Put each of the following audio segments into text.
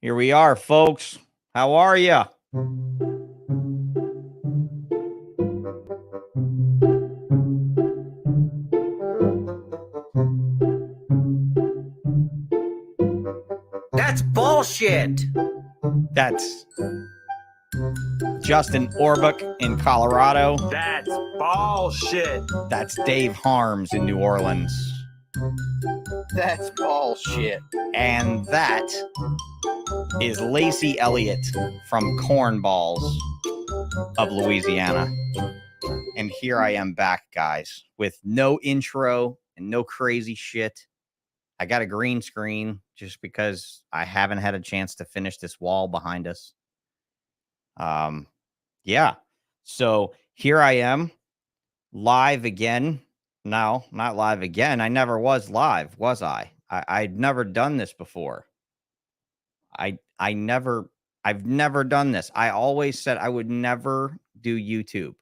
Here we are, folks. How are ya? That's bullshit. That's Justin Orbuck in Colorado. That's bullshit. That's Dave Harms in New Orleans. That's bullshit. And that is Lacey Elliott from Cornballs of Louisiana. And here I am back, guys, with no intro and no crazy shit. I got a green screen just because I haven't had a chance to finish this wall behind us. Yeah. So here I am, live again. No, not live again. I never was live, was I? I'd never done this before. I've never done this. I always said I would never do YouTube.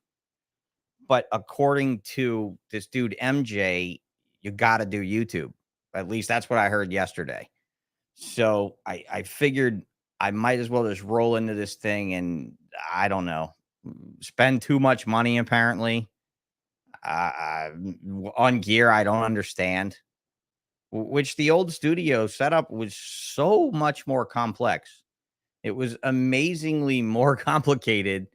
But according to this dude MJ, you got to do YouTube. At least that's what I heard yesterday. So I figured I might as well just roll into this thing and I don't know, spend too much money apparently on gear I don't understand, which the old studio setup was so much more complex. It was amazingly more complicated.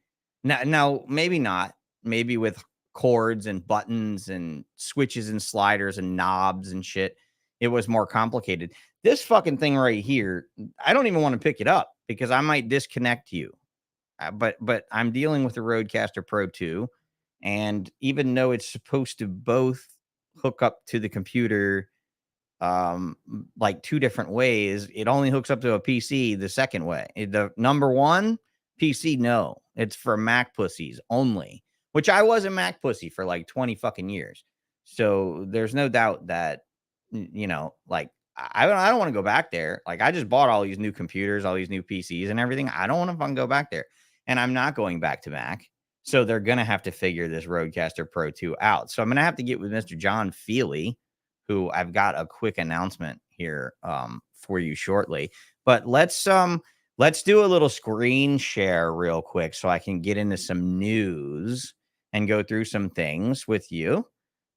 Now maybe not, maybe with cords and buttons and switches and sliders and knobs and shit, it was more complicated. This fucking thing right here, I don't even want to pick it up because I might disconnect you. But I'm dealing with the Rodecaster Pro 2, and even though it's supposed to both hook up to the computer like two different ways, it only hooks up to a PC the second way. The number one PC, no, it's for Mac pussies only, which I was a Mac pussy for like 20 fucking years. So there's no doubt that, you know, like I don't want to go back there. Like I just bought all these new computers, all these new PCs and everything. I don't want to fucking go back there. And I'm not going back to Mac. So they're going to have to figure this Rodecaster Pro 2 out. So I'm going to have to get with Mr. John Feely, who I've got a quick announcement here for you shortly. But let's do a little screen share real quick so I can get into some news and go through some things with you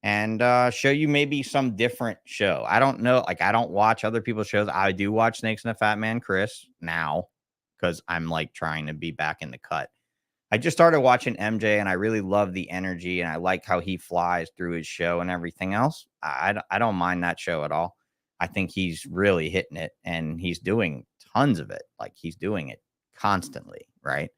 and show you maybe some different show. I don't know. Like, I don't watch other people's shows. I do watch Snakes and a Fat Man Chris now because I'm like trying to be back in the cut. I just started watching MJ and I really love the energy and I like how he flies through his show and everything else. I don't mind that show at all. I think he's really hitting it and he's doing tons of it. Like he's doing it constantly. Right.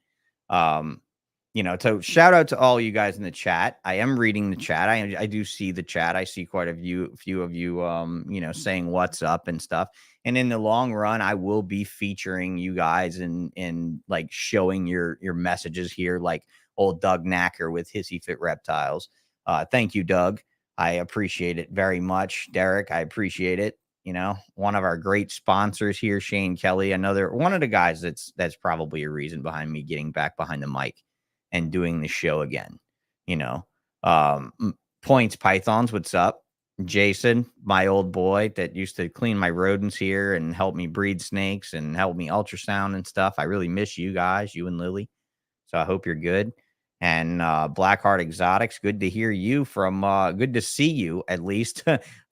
You know, so shout out to all you guys in the chat. I am reading the chat. I do see the chat. I see quite a few of you, you know, saying what's up and stuff. And in the long run, I will be featuring you guys in like showing your messages here, like old Doug Knacker with Hissy Fit Reptiles. Thank you, Doug. I appreciate it very much. Derek, I appreciate it. You know, one of our great sponsors here, Shane Kelly, another one of the guys that's probably a reason behind me getting back behind the mic and doing the show again. You know, Points Pythons, what's up? Jason, my old boy that used to clean my rodents here and help me breed snakes and help me ultrasound and stuff. I really miss you guys, you and Lily. So I hope you're good. And Blackheart Exotics, good to hear you from, good to see you at least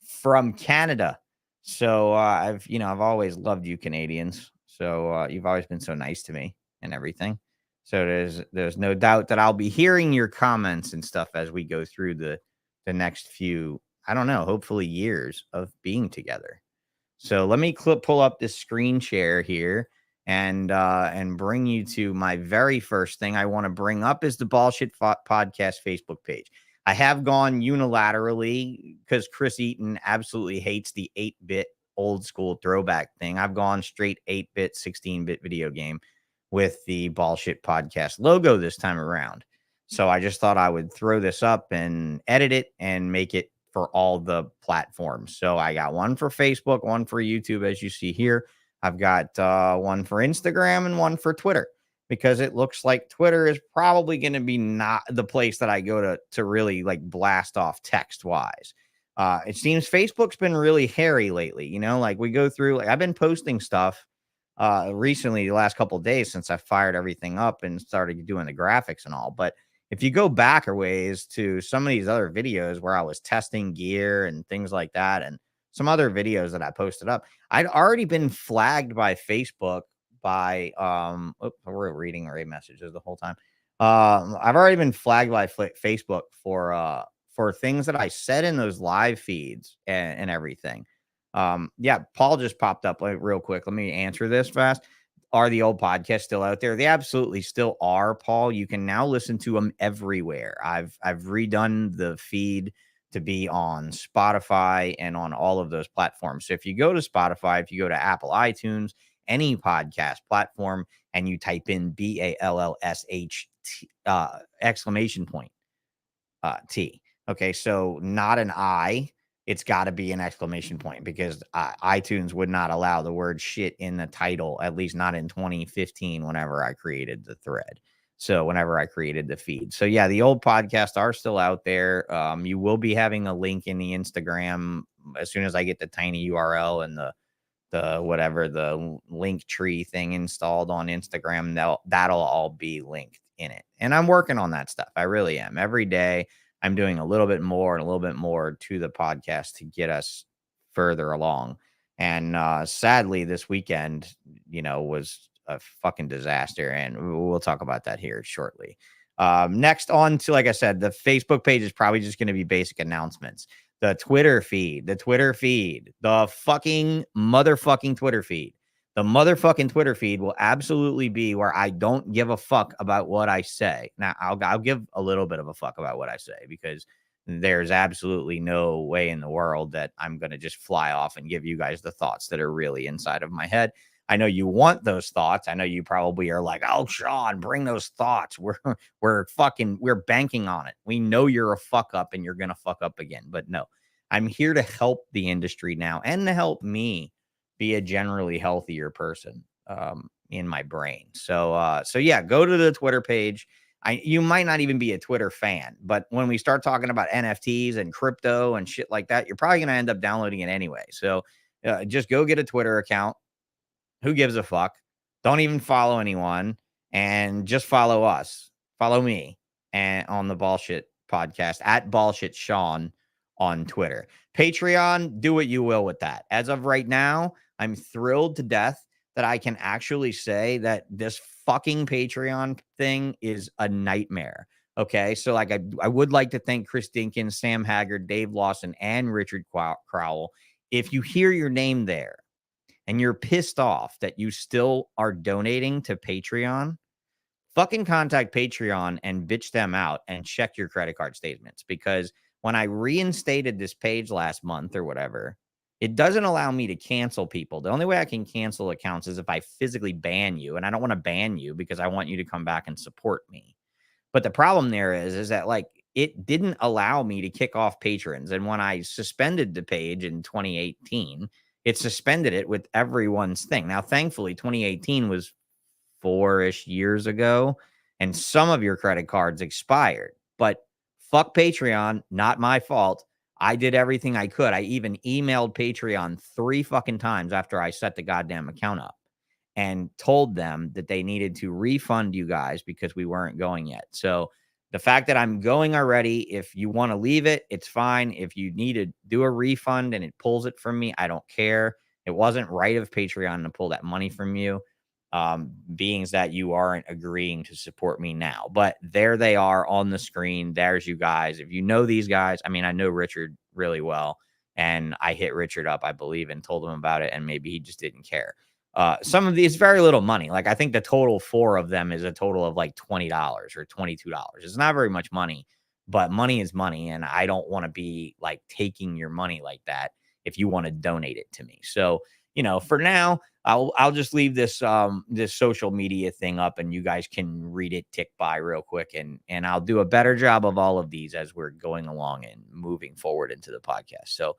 from Canada. So I've always loved you Canadians. So you've always been so nice to me and everything. So there's no doubt that I'll be hearing your comments and stuff as we go through the next few, I don't know, hopefully years of being together. So let me pull up this screen share here and bring you to my very first thing I want to bring up is the Ballsh Podcast Facebook page. I have gone unilaterally because Chris Eaton absolutely hates the 8-bit old school throwback thing. I've gone straight 8-bit, 16-bit video game with the Ballsh Podcast logo this time around. So I just thought I would throw this up and edit it and make it for all the platforms. So I got one for Facebook, one for YouTube, as you see here. I've got one for Instagram and one for Twitter because it looks like Twitter is probably going to be not the place that I go to really like blast off text wise. It seems Facebook's been really hairy lately. You know, like we go through, like I've been posting stuff recently, the last couple of days since I fired everything up and started doing the graphics and all. But if you go back a ways to some of these other videos where I was testing gear and things like that, and some other videos that I posted up, I'd already been flagged by Facebook by we're reading array messages the whole time. I've already been flagged by Facebook for things that I said in those live feeds and everything. Yeah, Paul just popped up like real quick. Let me answer this fast. Are the old podcasts still out there? They absolutely still are, Paul. You can now listen to them everywhere. I've redone the feed to be on Spotify and on all of those platforms. So if you go to Spotify, if you go to Apple iTunes, any podcast platform, and you type in BALLSH exclamation point T. Okay, so not an I. It's got to be an exclamation point because iTunes would not allow the word shit in the title, at least not in 2015, whenever I created the thread. So whenever I created the feed. So yeah, the old podcasts are still out there. You will be having a link in the Instagram as soon as I get the tiny URL and the whatever the link tree thing installed on Instagram. That'll all be linked in it. And I'm working on that stuff. I really am. Every day I'm doing a little bit more and a little bit more to the podcast to get us further along. And sadly, this weekend, was a fucking disaster. And we'll talk about that here shortly. Next on to, like I said, the Facebook page is probably just going to be basic announcements. The Twitter feed, the fucking motherfucking Twitter feed. The motherfucking Twitter feed will absolutely be where I don't give a fuck about what I say. Now, I'll give a little bit of a fuck about what I say because there's absolutely no way in the world that I'm going to just fly off and give you guys the thoughts that are really inside of my head. I know you want those thoughts. I know you probably are like, oh, Sean, bring those thoughts. We're banking on it. We know you're a fuck up and you're going to fuck up again. But no, I'm here to help the industry now and to help me be a generally healthier person in my brain. So yeah, go to the Twitter page. You might not even be a Twitter fan, but when we start talking about NFTs and crypto and shit like that, you're probably going to end up downloading it anyway. So just go get a Twitter account. Who gives a fuck? Don't even follow anyone and just follow us. Follow me and on the Bullshit podcast at Bullshit Sean on Twitter. Patreon, do what you will with that. As of right now, I'm thrilled to death that I can actually say that this fucking Patreon thing is a nightmare. Okay, so like I would like to thank Chris Dinkins, Sam Haggard, Dave Lawson, and Richard Crowell. If you hear your name there, and you're pissed off that you still are donating to Patreon, fucking contact Patreon and bitch them out and check your credit card statements. Because when I reinstated this page last month or whatever, it doesn't allow me to cancel people. The only way I can cancel accounts is if I physically ban you. And I don't want to ban you because I want you to come back and support me. But the problem there is that like it didn't allow me to kick off patrons. And when I suspended the page in 2018, it suspended it with everyone's thing. Now, thankfully, 2018 was 4-ish years ago, and some of your credit cards expired. But fuck Patreon, not my fault. I did everything I could. I even emailed Patreon 3 fucking times after I set the goddamn account up and told them that they needed to refund you guys because we weren't going yet. So the fact that I'm going already, if you want to leave it, it's fine. If you need to do a refund and it pulls it from me, I don't care. It wasn't right of Patreon to pull that money from you, being that you aren't agreeing to support me now. But there they are on the screen. There's you guys. If you know these guys, I mean, I know Richard really well, and I hit Richard up, I believe, and told him about it, and maybe he just didn't care. Some of these very little money. Like I think the total 4 of them is a total of like $20 or $22. It's not very much money, but money is money. And I don't want to be like taking your money like that if you want to donate it to me. So, for now, I'll just leave this this social media thing up and you guys can read it tick by real quick. And I'll do a better job of all of these as we're going along and moving forward into the podcast. So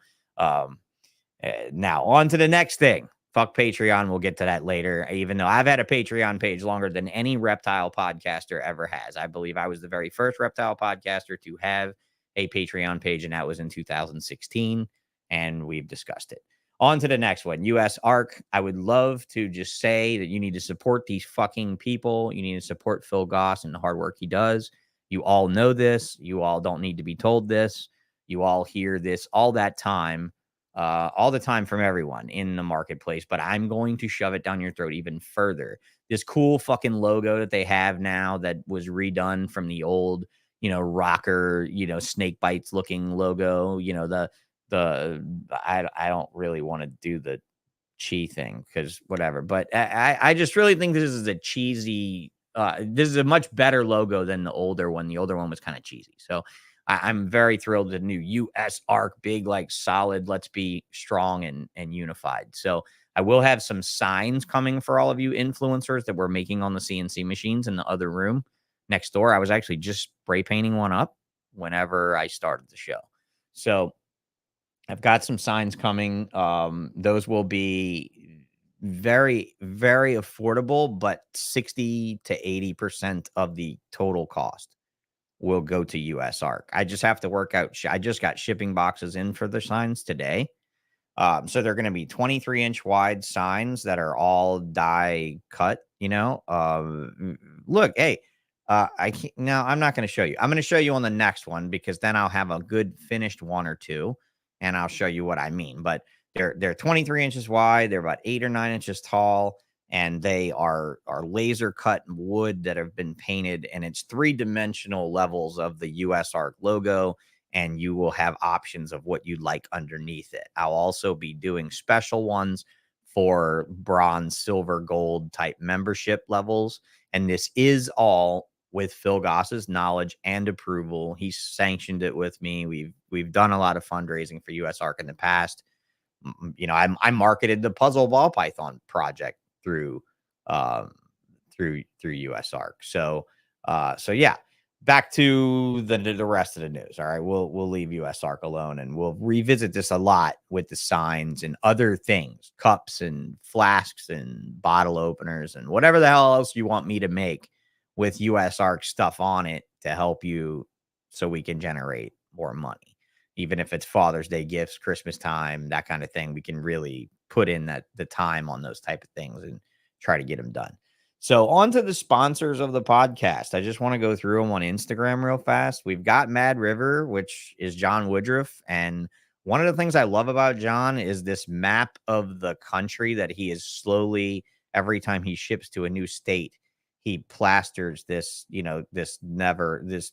now on to the next thing. Fuck Patreon. We'll get to that later, even though I've had a Patreon page longer than any reptile podcaster ever has. I believe I was the very first reptile podcaster to have a Patreon page, and that was in 2016, and we've discussed it. On to the next one. US ARC. I would love to just say that you need to support these fucking people. You need to support Phil Goss and the hard work he does. You all know this. You all don't need to be told this. You all hear this all the time from everyone in the marketplace. But I'm going to shove it down your throat even further. This cool fucking logo that they have now that was redone from the old, rocker, snake bites looking logo, I don't really want to do the chi thing because whatever, but I just really think this is a cheesy, this is a much better logo than the older one. The older one was kind of cheesy. So I'm very thrilled with the new US ARC, big, like solid, let's be strong and unified. So I will have some signs coming for all of you influencers that we're making on the CNC machines in the other room next door. I was actually just spray painting one up whenever I started the show. So I've got some signs coming. Those will be very, very affordable, but 60 to 80% of the total cost will go to US ARC. I just have to work out. I just got shipping boxes in for the signs today. So they're going to be 23-inch wide signs that are all die cut, look, hey, I can't, no, I'm not going to show you. I'm going to show you on the next one because then I'll have a good finished one or two and I'll show you what I mean. But they're 23 inches wide. They're about 8 or 9 inches tall, and they are laser cut wood that have been painted, and it's 3-dimensional levels of the US ARC logo. And you will have options of what you'd like underneath it. I'll also be doing special ones for bronze, silver, gold type membership levels. And this is all with Phil Goss's knowledge and approval. He sanctioned it with me. We've done a lot of fundraising for US ARC in the past. I marketed the puzzle ball python project through US ARC. So yeah. Back to the rest of the news. All right, we'll leave US ARC alone, and we'll revisit this a lot with the signs and other things, cups and flasks and bottle openers and whatever the hell else you want me to make with US ARC stuff on it to help you so we can generate more money. Even if it's Father's Day gifts, Christmas time, that kind of thing, we can really put in the time on those type of things and try to get them done. So on to the sponsors of the podcast. I just want to go through them on Instagram real fast. We've got MADRIVER, which is John Woodruff. And one of the things I love about John is this map of the country that he is slowly, every time he ships to a new state, he plasters this, this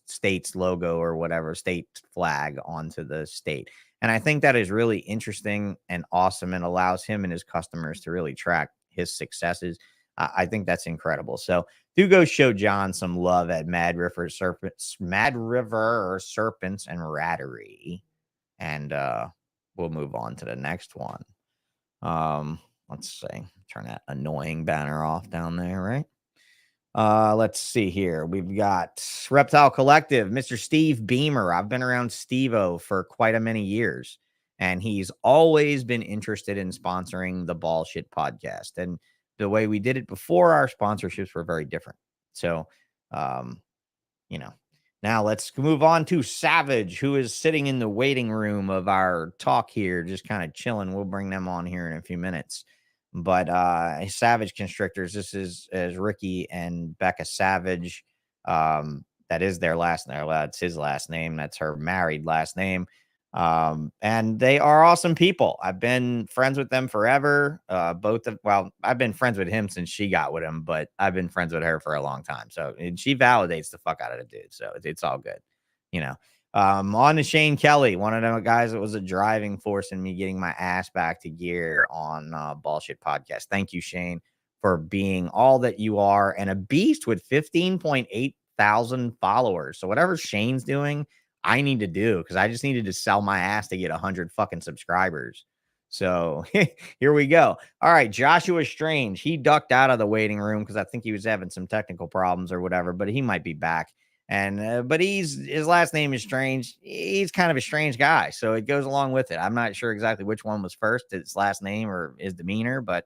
state's logo or whatever, state flag onto the state. And I think that is really interesting and awesome and allows him and his customers to really track his successes. I think that's incredible. So do go show John some love at MADRIVER Serpents, and RATTERY. And we'll move on to the next one. Let's see. Turn that annoying banner off down there, right? Let's see here. We've got Reptile Collective, Mr. Steve Beamer. I've been around Steve-O for quite a many years, and he's always been interested in sponsoring the Ballsh podcast. And the way we did it before, our sponsorships were very different. So, now let's move on to Savage, who is sitting in the waiting room of our talk here, just kind of chilling. We'll bring them on here in a few minutes. But Savage Constrictors, this is Ricky and Becca Savage. That is their last name. That's his last name. That's her married last name. And they are awesome people. I've been friends with them forever. I've been friends with him since she got with him, but I've been friends with her for a long time. So she validates the fuck out of the dude. So it's all good, on to Shane Kelly, one of the guys that was a driving force in me getting my ass back to gear on Bullshit Podcast. Thank you, Shane, for being all that you are and a beast with 15.8 thousand followers. So whatever Shane's doing, I need to do, because I just needed to sell my ass to get 100 fucking subscribers. So here we go. All right, Joshua Strange. He ducked out of the waiting room because I think he was having some technical problems or whatever, but he might be back. And but his last name is Strange. He's kind of a strange guy, so it goes along with it. I'm not sure exactly which one was first, his last name or his demeanor, but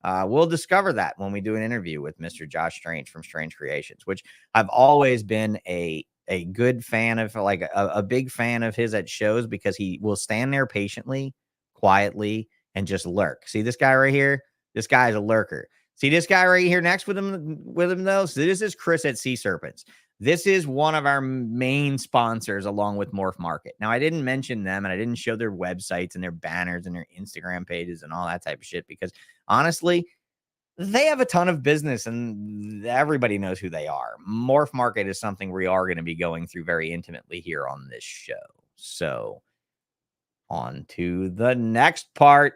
we'll discover that when we do an interview with Mr. Josh Strange from Strange Kreations, which I've always been a good fan of, like a big fan of his at shows, because he will stand there patiently, quietly, and just lurk. See this guy right here? This guy is a lurker. See this guy right here next with him though? So this is Chris at C-SERPENTS. This is one of our main sponsors along with Morph Market. Now, I didn't mention them and I didn't show their websites and their banners and their Instagram pages and all that type of shit because honestly, they have a ton of business and everybody knows who they are. Morph Market is something we are going to be going through very intimately here on this show. So on to the next part.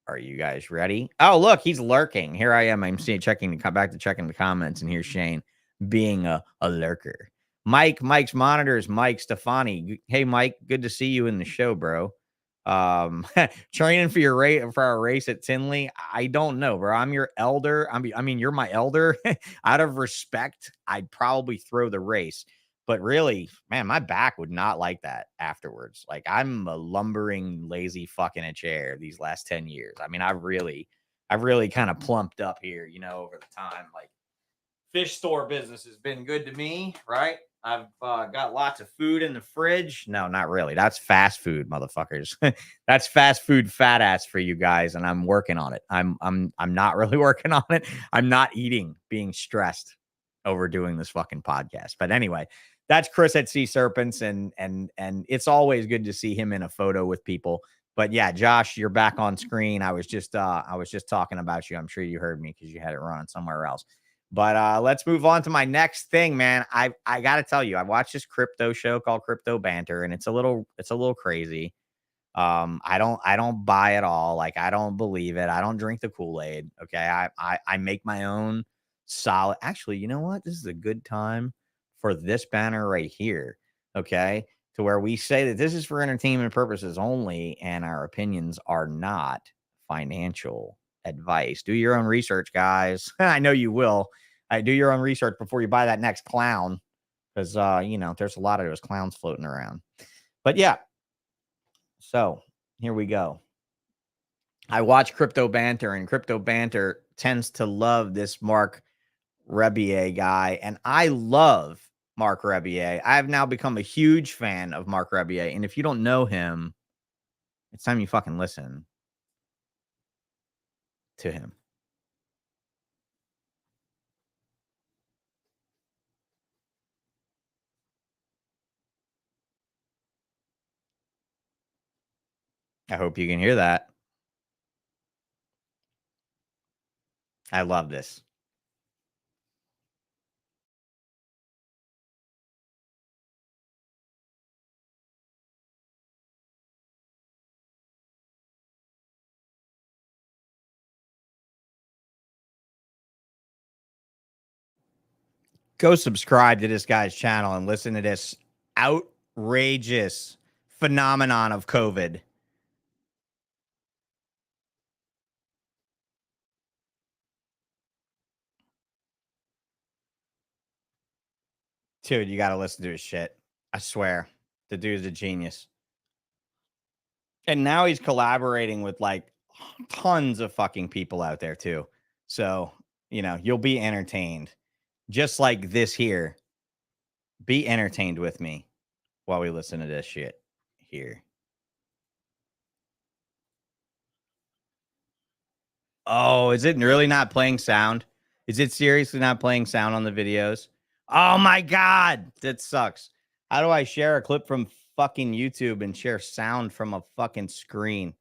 Are you guys ready? Oh, look, he's lurking. Here I am. I'm checking the comments, and here's Shane being a lurker. Mike's monitors, Mike Stefani. Hey, Mike, good to see you in the show, bro. Training for our race at Tinley. I don't know, bro. I'm your elder. I mean, you're my elder. Out of respect, I'd probably throw the race. But really, man, my back would not like that afterwards. Like, I'm a lumbering, lazy fuck in a chair these last 10 years. I mean, I've really kind of plumped up here, you know, over the time. Like, fish store business has been good to me, right? I've got lots of food in the fridge. No, not really. That's fast food, motherfuckers. That's fast food fat ass for you guys, and I'm working on it. I'm not really working on it. I'm not eating, being stressed over doing this fucking podcast. But anyway, that's Chris at C-SERPENTS, and it's always good to see him in a photo with people. But yeah, Josh, you're back on screen. I was just talking about you. I'm sure you heard me because you had it running somewhere else. But let's move on to my next thing, man. I gotta tell you, I watched this crypto show called Crypto Banter, and it's a little crazy. I don't buy it all. Like, I don't believe it. I don't drink the Kool-Aid. Okay. I make my own solid. Actually, you know what? This is a good time for this banner right here. Okay. To where we say that this is for entertainment purposes only, and our opinions are not financial advice. Do your own research, guys. I know you will. Do your own research before you buy that next clown, because you know, there's a lot of those clowns floating around. But yeah. So here we go. I watch Crypto Banter, and Crypto Banter tends to love this Marc Rebier guy, and I love Marc Rebier. I have now become a huge fan of Marc Rebier, and if you don't know him, it's time you fucking listen to him. I hope you can hear that. I love this. Go subscribe to this guy's channel and listen to this outrageous phenomenon of COVID. Dude, you got to listen to his shit. I swear. The dude's a genius. And now he's collaborating with like tons of fucking people out there too. So, you know, you'll be entertained. Just like this here. Be entertained with me while we listen to this shit here. Oh, is it really not playing sound? Is it seriously not playing sound on the videos? Oh my God, that sucks. How do I share a clip from fucking YouTube and share sound from a fucking screen?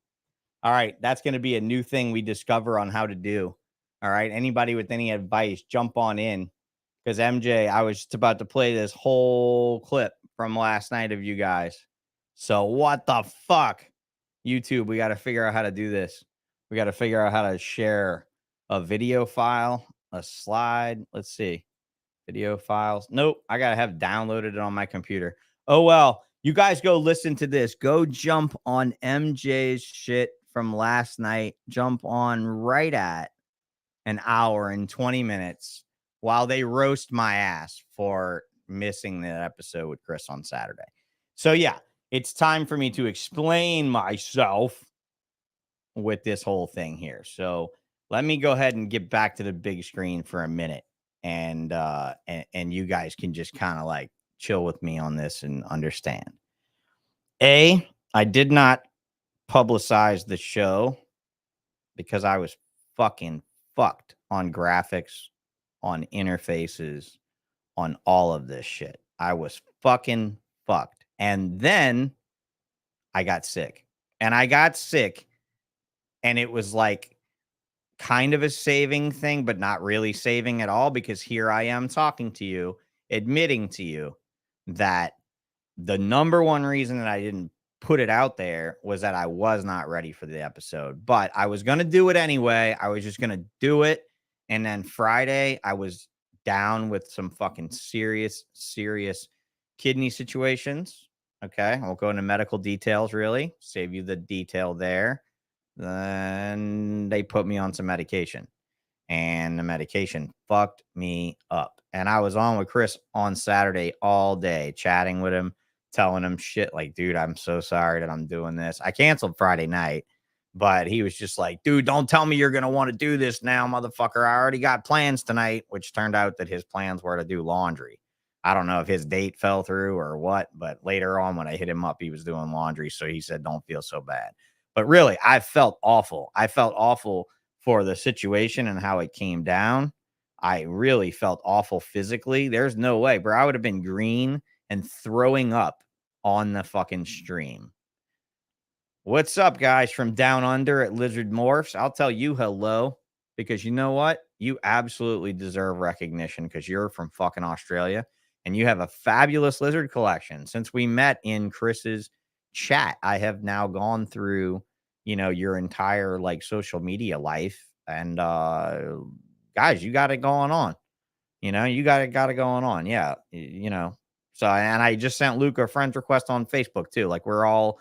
All right, that's going to be a new thing we discover on how to do. All right, anybody with any advice, jump on in. Because MJ, I was just about to play this whole clip from last night of you guys. So what the fuck? YouTube, we got to figure out how to do this. We got to figure out how to share a video file, a slide. Let's see. Video files. Nope. I got to have downloaded it on my computer. Oh, well, you guys go listen to this. Go jump on MJ's shit from last night. Jump on right at an hour and 20 minutes while they roast my ass for missing the episode with Chris on Saturday. So, yeah, it's time for me to explain myself with this whole thing here. So let me go ahead and get back to the big screen for a minute. And you guys can just kind of like chill with me on this and understand. I did not publicize the show because I was fucking fucked on graphics, on interfaces, on all of this shit. I was fucking fucked. And then I got sick. And I got sick, and it was like kind of a saving thing, but not really saving at all, because here I am talking to you, admitting to you that the number one reason that I didn't put it out there was that I was not ready for the episode, but I was going to do it anyway. I was just going to do it. And then Friday, I was down with some fucking serious kidney situations. Okay. I won't go into medical details, really. Save you the detail there. Then they put me on some medication, and the medication fucked me up. And I was on with Chris on Saturday all day, chatting with him, telling him shit like, dude, I'm so sorry that I'm doing this. I canceled Friday night, but he was just like, dude, don't tell me you're going to want to do this now, motherfucker. I already got plans tonight, which turned out that his plans were to do laundry. I don't know if his date fell through or what, but later on when I hit him up, he was doing laundry. So he said, don't feel so bad. But really, I felt awful. I felt awful for the situation and how it came down. I really felt awful physically. There's no way, bro. I would have been green and throwing up on the fucking stream. What's up, guys, from down under at Lizard Morphs? I'll tell you hello, because you know what? You absolutely deserve recognition, because you're from fucking Australia and you have a fabulous lizard collection. Since we met in Chris's chat, I have now gone through, your entire like social media life, and guys, you got it going on. You got it going on. Yeah. So, and I just sent Luke a friend request on Facebook too. Like we're all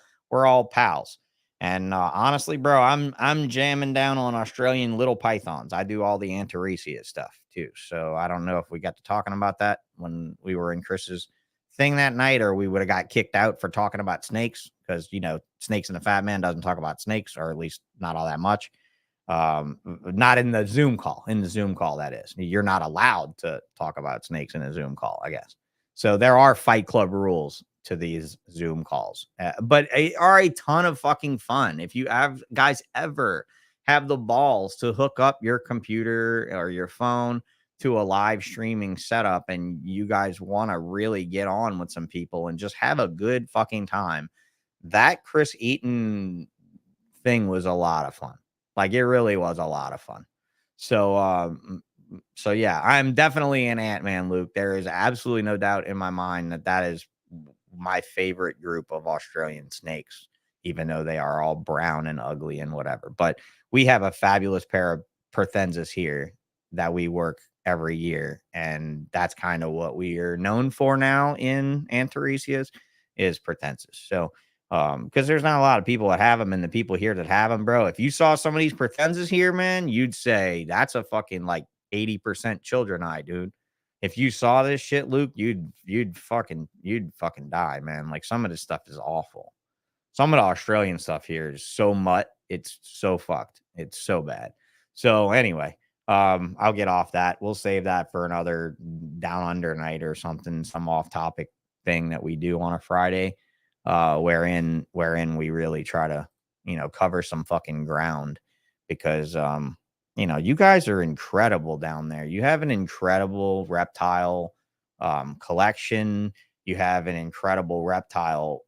pals. And honestly, bro, I'm jamming down on Australian little pythons. I do all the Antaresia stuff too. So I don't know if we got to talking about that when we were in Chris's thing that night, or we would have got kicked out for talking about snakes, because Snakes and the Fat Man doesn't talk about snakes, or at least not all that much. Not in the Zoom call. In the Zoom call, that is, you're not allowed to talk about snakes in a Zoom call, I guess. So there are Fight Club rules to these Zoom calls, but are a ton of fucking fun. If you guys ever have the balls to hook up your computer or your phone to a live streaming setup, and you guys want to really get on with some people and just have a good fucking time, that Chris Eaton thing was a lot of fun. Like, it really was a lot of fun. So yeah, I'm definitely an Ant-Man, Luke. There is absolutely no doubt in my mind that is my favorite group of Australian snakes, even though they are all brown and ugly and whatever. But we have a fabulous pair of Perthensis here that we work every year, and that's kind of what we are known for now in Antaresias is Perthensis. So because there's not a lot of people that have them, and the people here that have them, bro, if you saw some of these Perthensis here, man, you'd say that's a fucking like 80% children eye, dude. If you saw this shit, Luke, you'd fucking die, man. Like, some of this stuff is awful. Some of the Australian stuff here is so mutt, it's so fucked. It's so bad. So anyway, I'll get off that. We'll save that for another down under night or something, some off topic thing that we do on a Friday, wherein we really try to, cover some fucking ground, because you guys are incredible down there. You have an incredible reptile collection. You have an incredible reptile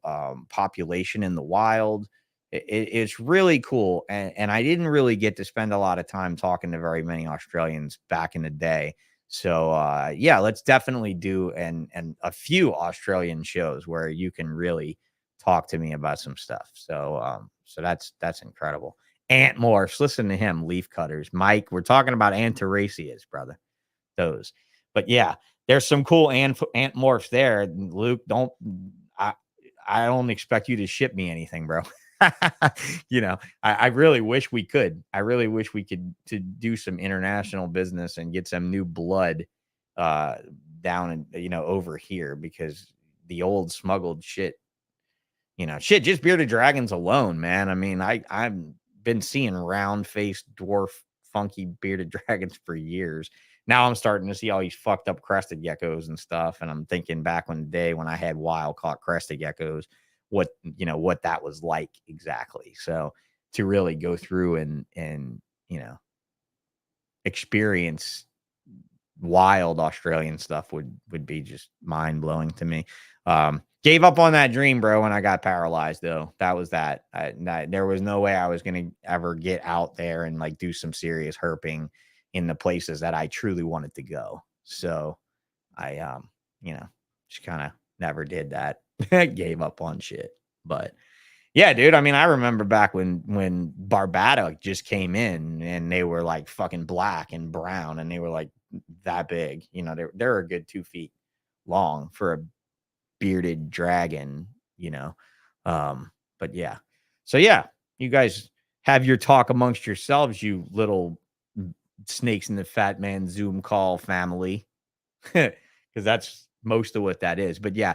population in the wild. It's really cool. And I didn't really get to spend a lot of time talking to very many Australians back in the day. So, yeah, let's definitely do a few Australian shows where you can really talk to me about some stuff. So that's incredible. Ant morphs, listen to him. Leaf cutters, Mike. We're talking about Antaresias, brother. Those, but yeah, there's some cool ant morphs there. Luke, I don't expect you to ship me anything, bro. I really wish we could. I really wish we could to do some international business and get some new blood down and over here, because the old smuggled shit, just bearded dragons alone, man. I mean, I've been seeing round-faced dwarf funky bearded dragons for years. Now I'm starting to see all these fucked up crested geckos and stuff, and I'm thinking back one day when I had wild caught crested geckos, what that was like exactly. So to really go through and experience wild Australian stuff would be just mind blowing to me. Gave up on that dream, bro, when I got paralyzed, though. That was that. There was no way I was going to ever get out there and like do some serious herping in the places that I truly wanted to go. So I, just kind of never did that. Gave up on shit. But yeah, dude. I mean, I remember back when Barbada just came in and they were like fucking black and brown and they were like that big. They're a good 2 feet long for a bearded dragon, but yeah. So yeah, you guys have your talk amongst yourselves, you little snakes in the fat man Zoom call family, because that's most of what that is. But yeah,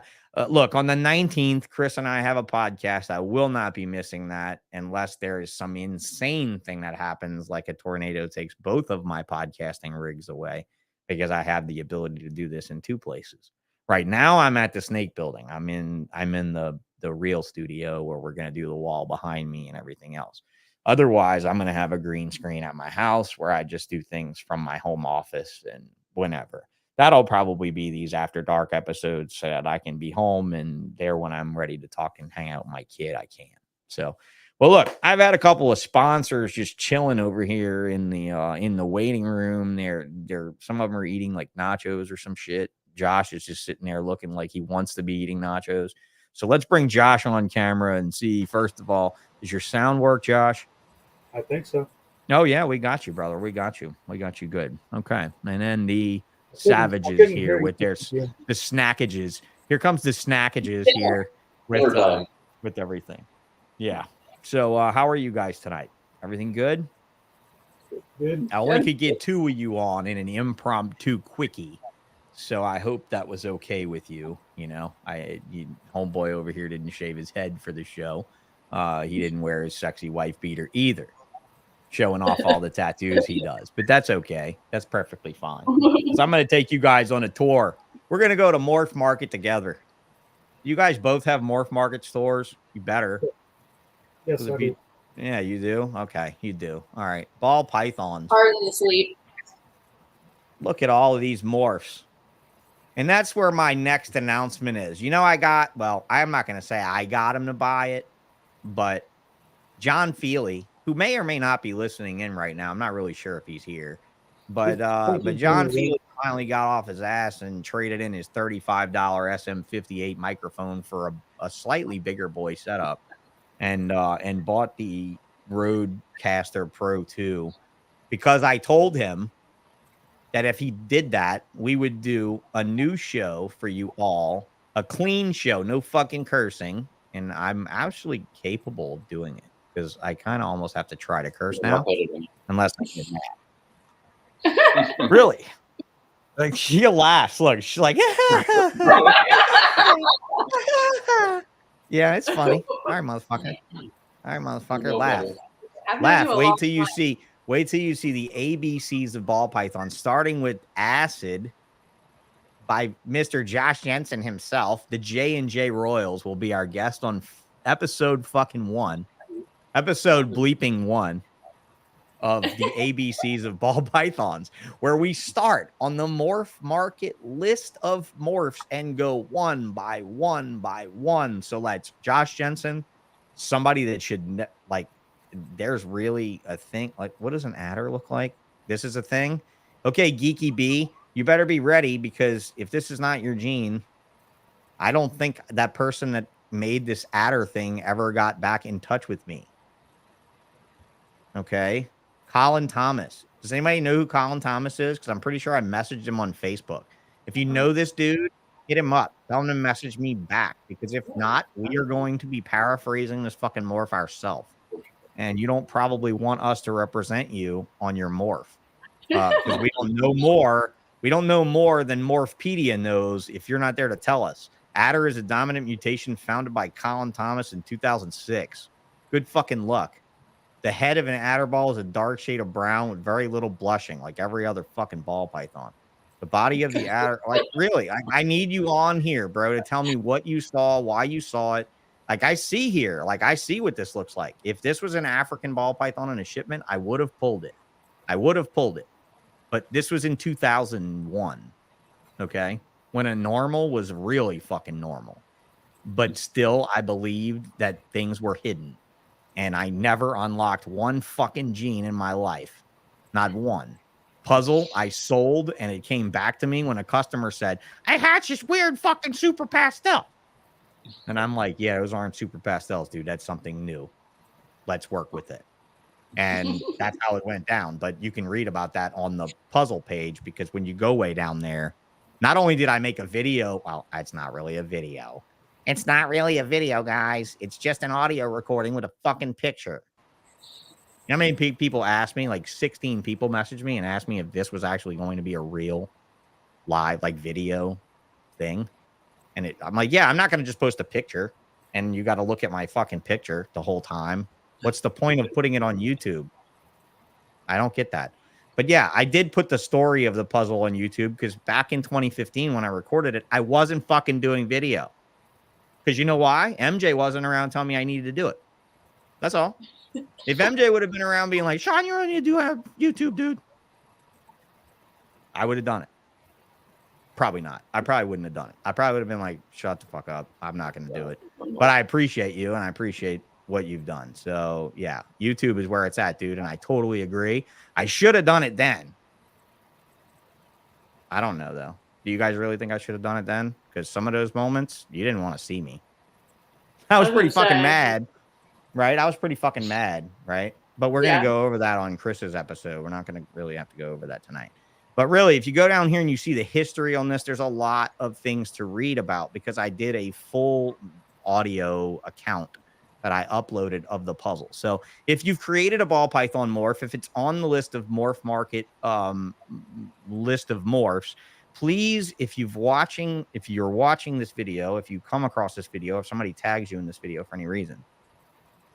look, on the 19th, Chris and I have a podcast. I will not be missing that unless there is some insane thing that happens, like a tornado takes both of my podcasting rigs away, because I have the ability to do this in 2 places. Right now, I'm at the Snake Building. I'm in the real studio where we're going to do the wall behind me and everything else. Otherwise, I'm going to have a green screen at my house where I just do things from my home office and whenever. That'll probably be these after dark episodes so that I can be home and there when I'm ready to talk and hang out with my kid, I can. So, well, look, I've had a couple of sponsors just chilling over here in the waiting room. They're some of them are eating like nachos or some shit. Josh is just sitting there looking like he wants to be eating nachos. So let's bring Josh on camera and see, first of all, does your sound work, Josh? I think so. Oh, yeah, we got you, brother. We got you. We got you good. Okay. And then the savages here with the snackages. Here comes the snackages here with everything. Yeah. So how are you guys tonight? Everything good? Good. I only could get 2 of you on in an impromptu quickie. So I hope that was okay with you. Homeboy over here didn't shave his head for the show. He didn't wear his sexy wife beater either, showing off all the tattoos he does. But that's okay. That's perfectly fine. So I'm going to take you guys on a tour. We're going to go to Morph Market together. You guys both have Morph Market stores? You better. Yes, I do. Yeah, you do? Okay, you do. All right. Ball pythons. Hardly asleep. Look at all of these morphs. And that's where my next announcement is. I'm not going to say I got him to buy it, but John Feely, who may or may not be listening in right now, I'm not really sure if he's here, but John Feely finally got off his ass and traded in his $35 SM58 microphone for a slightly bigger boy setup and bought the Rodecaster Pro 2 because I told him that if he did that, we would do a new show for you all, a clean show, no fucking cursing. And I'm actually capable of doing it because I kind of almost have to try to curse now, unless I get mad. Really? Like she laughs. Look, she's like, yeah, it's funny. All right, motherfucker. Laugh. Laugh. Wait till you see the ABCs of ball python, starting with Acid by Mr. Josh Jensen himself. The J&J Royals will be our guest on episode fucking 1, episode bleeping 1 of the ABCs of ball pythons, where we start on the morph market list of morphs and go one by one by one. So let's Josh Jensen, somebody that should there's really a thing. Like, what does an adder look like? This is a thing. Okay, Geeky B, you better be ready, because if this is not your gene, I don't think that person that made this adder thing ever got back in touch with me. Okay. Colin Thomas. Does anybody know who Colin Thomas is? Because I'm pretty sure I messaged him on Facebook. If you know this dude, hit him up. Tell him to message me back, because if not, we are going to be paraphrasing this fucking morph ourselves. And you don't probably want us to represent you on your morph, because we don't know more. We don't know more than Morphpedia knows if you're not there to tell us. Adder is a dominant mutation founded by Colin Thomas in 2006. Good fucking luck. The head of an adder ball is a dark shade of brown with very little blushing, like every other fucking ball python. The body of the adder, like, really, I need you on here, bro, to tell me what you saw, why you saw it. Like I see here, like I see what this looks like. If this was an African ball python on a shipment, I would have pulled it. I would have pulled it. But this was in 2001, okay? When a normal was really fucking normal. But still, I believed that things were hidden. And I never unlocked one fucking gene in my life. Not one. Puzzle I sold, and it came back to me when a customer said, I hatched this weird fucking super pastel. And I'm like, yeah, those aren't super pastels, dude. That's something new. Let's work with it. And that's how it went down. But you can read about that on the puzzle page, because when you go way down there, not only did I make a video, well, it's not really a video. It's not really a video, guys. It's just an audio recording with a fucking picture. You know how many people asked me? Like 16 people messaged me and asked me if this was actually going to be a real live, like video thing. And I'm like, yeah, I'm not going to just post a picture and you got to look at my fucking picture the whole time. What's the point of putting it on YouTube? I don't get that. But yeah, I did put the story of the puzzle on YouTube because back in 2015 when I recorded it, I wasn't fucking doing video. Because you know why? MJ wasn't around telling me I needed to do it. That's all. If MJ would have been around being like, Sean, you only do have YouTube, dude, I would have done it. Probably not. I probably wouldn't have done it. I probably would have been like, shut the fuck up. I'm not going to do it. But I appreciate you and I appreciate what you've done. So yeah, YouTube is where it's at, dude. And I totally agree. I should have done it then. I don't know, though. Do you guys really think I should have done it then? Because some of those moments, you didn't want to see me. I was pretty fucking mad, right? I was pretty fucking mad, right? But we're going to go over that on Chris's episode. We're not going to really have to go over that tonight. But really, if you go down here and you see the history on this, there's a lot of things to read about because I did a full audio account that I uploaded of the puzzle. So if you've created a ball python morph, if it's on the list of morph market list of morphs, please, if you're watching this video, if you come across this video, if somebody tags you in this video for any reason,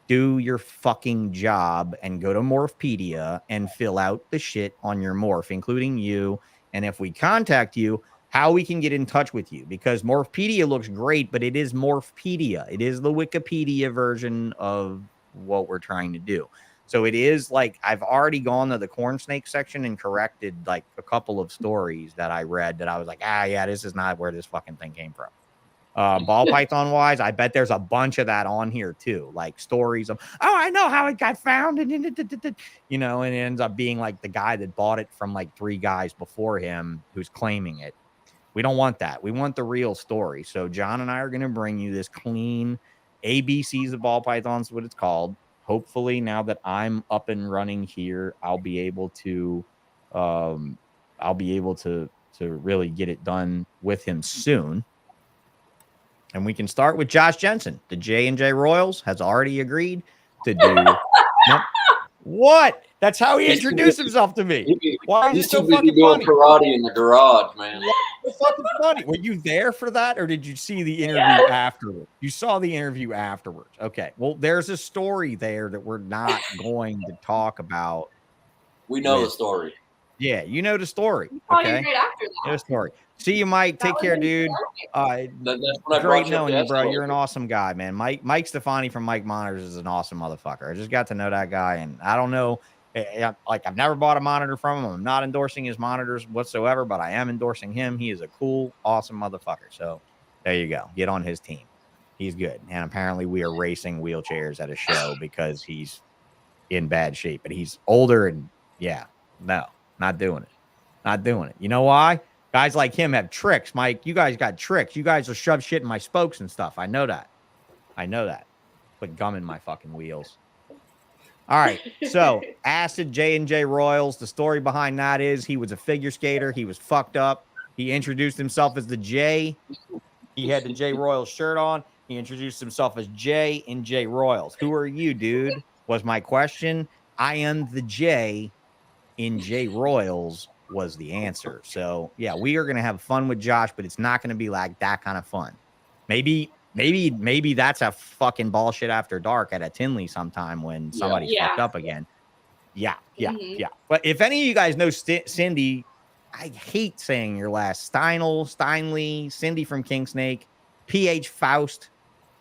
do your fucking job and go to Morphpedia and fill out the shit on your morph, including you. And if we contact you, how we can get in touch with you, because Morphpedia looks great, but it is Morphpedia. It is the Wikipedia version of what we're trying to do. So it is like, I've already gone to the corn snake section and corrected like a couple of stories that I read that I was like, yeah, this is not where this fucking thing came from. Ball python wise, I bet there's a bunch of that on here too. Like stories of, I know how it got found. And you know, and it ends up being like the guy that bought it from like 3 guys before him who's claiming it. We don't want that. We want the real story. So John and I are going to bring you this clean ABCs of ball pythons, what it's called. Hopefully now that I'm up and running here, I'll be able to really get it done with him soon. And we can start with Josh Jensen. The J&J Royals has already agreed to do what? That's how he introduced himself to me. Why is it so fucking funny? Karate in the garage, man. It's fucking funny. Were you there for that, or did you see the interview afterwards? You saw the interview afterwards. Okay. Well, there's a story there that we're not going to talk about. We know the story. Yeah, you know the story. Oh, Okay. you're great after that. You know the story. See you, Mike. Take care, dude. Great knowing you, bro. You're an awesome guy, man. Mike Stefani from Mike Monitors is an awesome motherfucker. I just got to know that guy, and I don't know. Like, I've never bought a monitor from him. I'm not endorsing his monitors whatsoever, but I am endorsing him. He is a cool, awesome motherfucker. So there you go. Get on his team. He's good. And apparently we are racing wheelchairs at a show because he's in bad shape, but he's older and no, not doing it. Not doing it. You know why? Guys like him have tricks. Mike, you guys got tricks. You guys will shove shit in my spokes and stuff. I know that. Put gum in my fucking wheels. All right, so Acid J&J Royals, the story behind that is he was a figure skater. He was fucked up. He introduced himself as the J. He had the J Royals shirt on. He introduced himself as J and J Royals. Who are you, dude? Was my question. I am the J in J Royals was the answer. So, yeah, we are going to have fun with Josh, but it's not going to be like that kind of fun. Maybe that's a fucking bullshit after dark at a Tinley sometime when somebody's fucked up again. Yeah. But if any of you guys know Cindy, I hate saying your last, Steinley, Cindy from King Snake, PH Faust,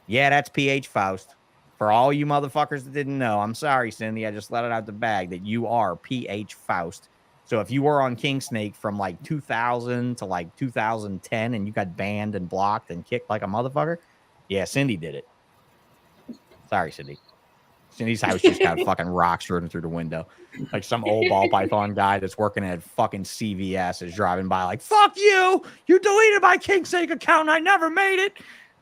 Yeah, that's PH Faust. For all you motherfuckers that didn't know, I'm sorry, Cindy. I just let it out the bag that you are PH Faust. So if you were on King Snake from like 2000 to like 2010 and you got banned and blocked and kicked like a motherfucker, yeah, Cindy did it. Sorry, Cindy. Cindy's house just got fucking rocks running through the window. Like some old ball python guy that's working at fucking CVS is driving by like, fuck you! You deleted my King Snake account and I never made it.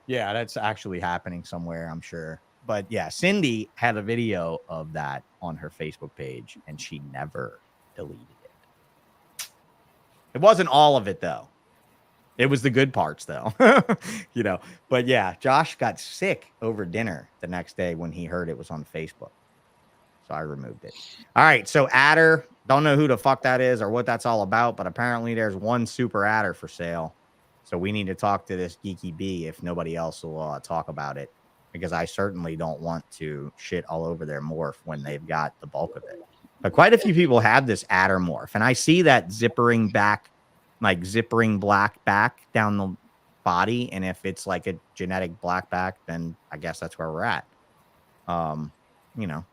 Yeah, that's actually happening somewhere, I'm sure. But yeah, Cindy had a video of that on her Facebook page and she never deleted it. It wasn't all of it, though. It was the good parts, though. You know, but yeah, Josh got sick over dinner the next day when he heard it was on Facebook. So I removed it. All right. So adder, don't know who the fuck that is or what that's all about, but apparently there's one super adder for sale. So we need to talk to this geeky bee if nobody else will talk about it, because I certainly don't want to shit all over their morph when they've got the bulk of it. But quite a few people have this adder morph, and I see that zippering back, like zippering black back down the body. And if it's like a genetic black back, then I guess that's where we're at. You know,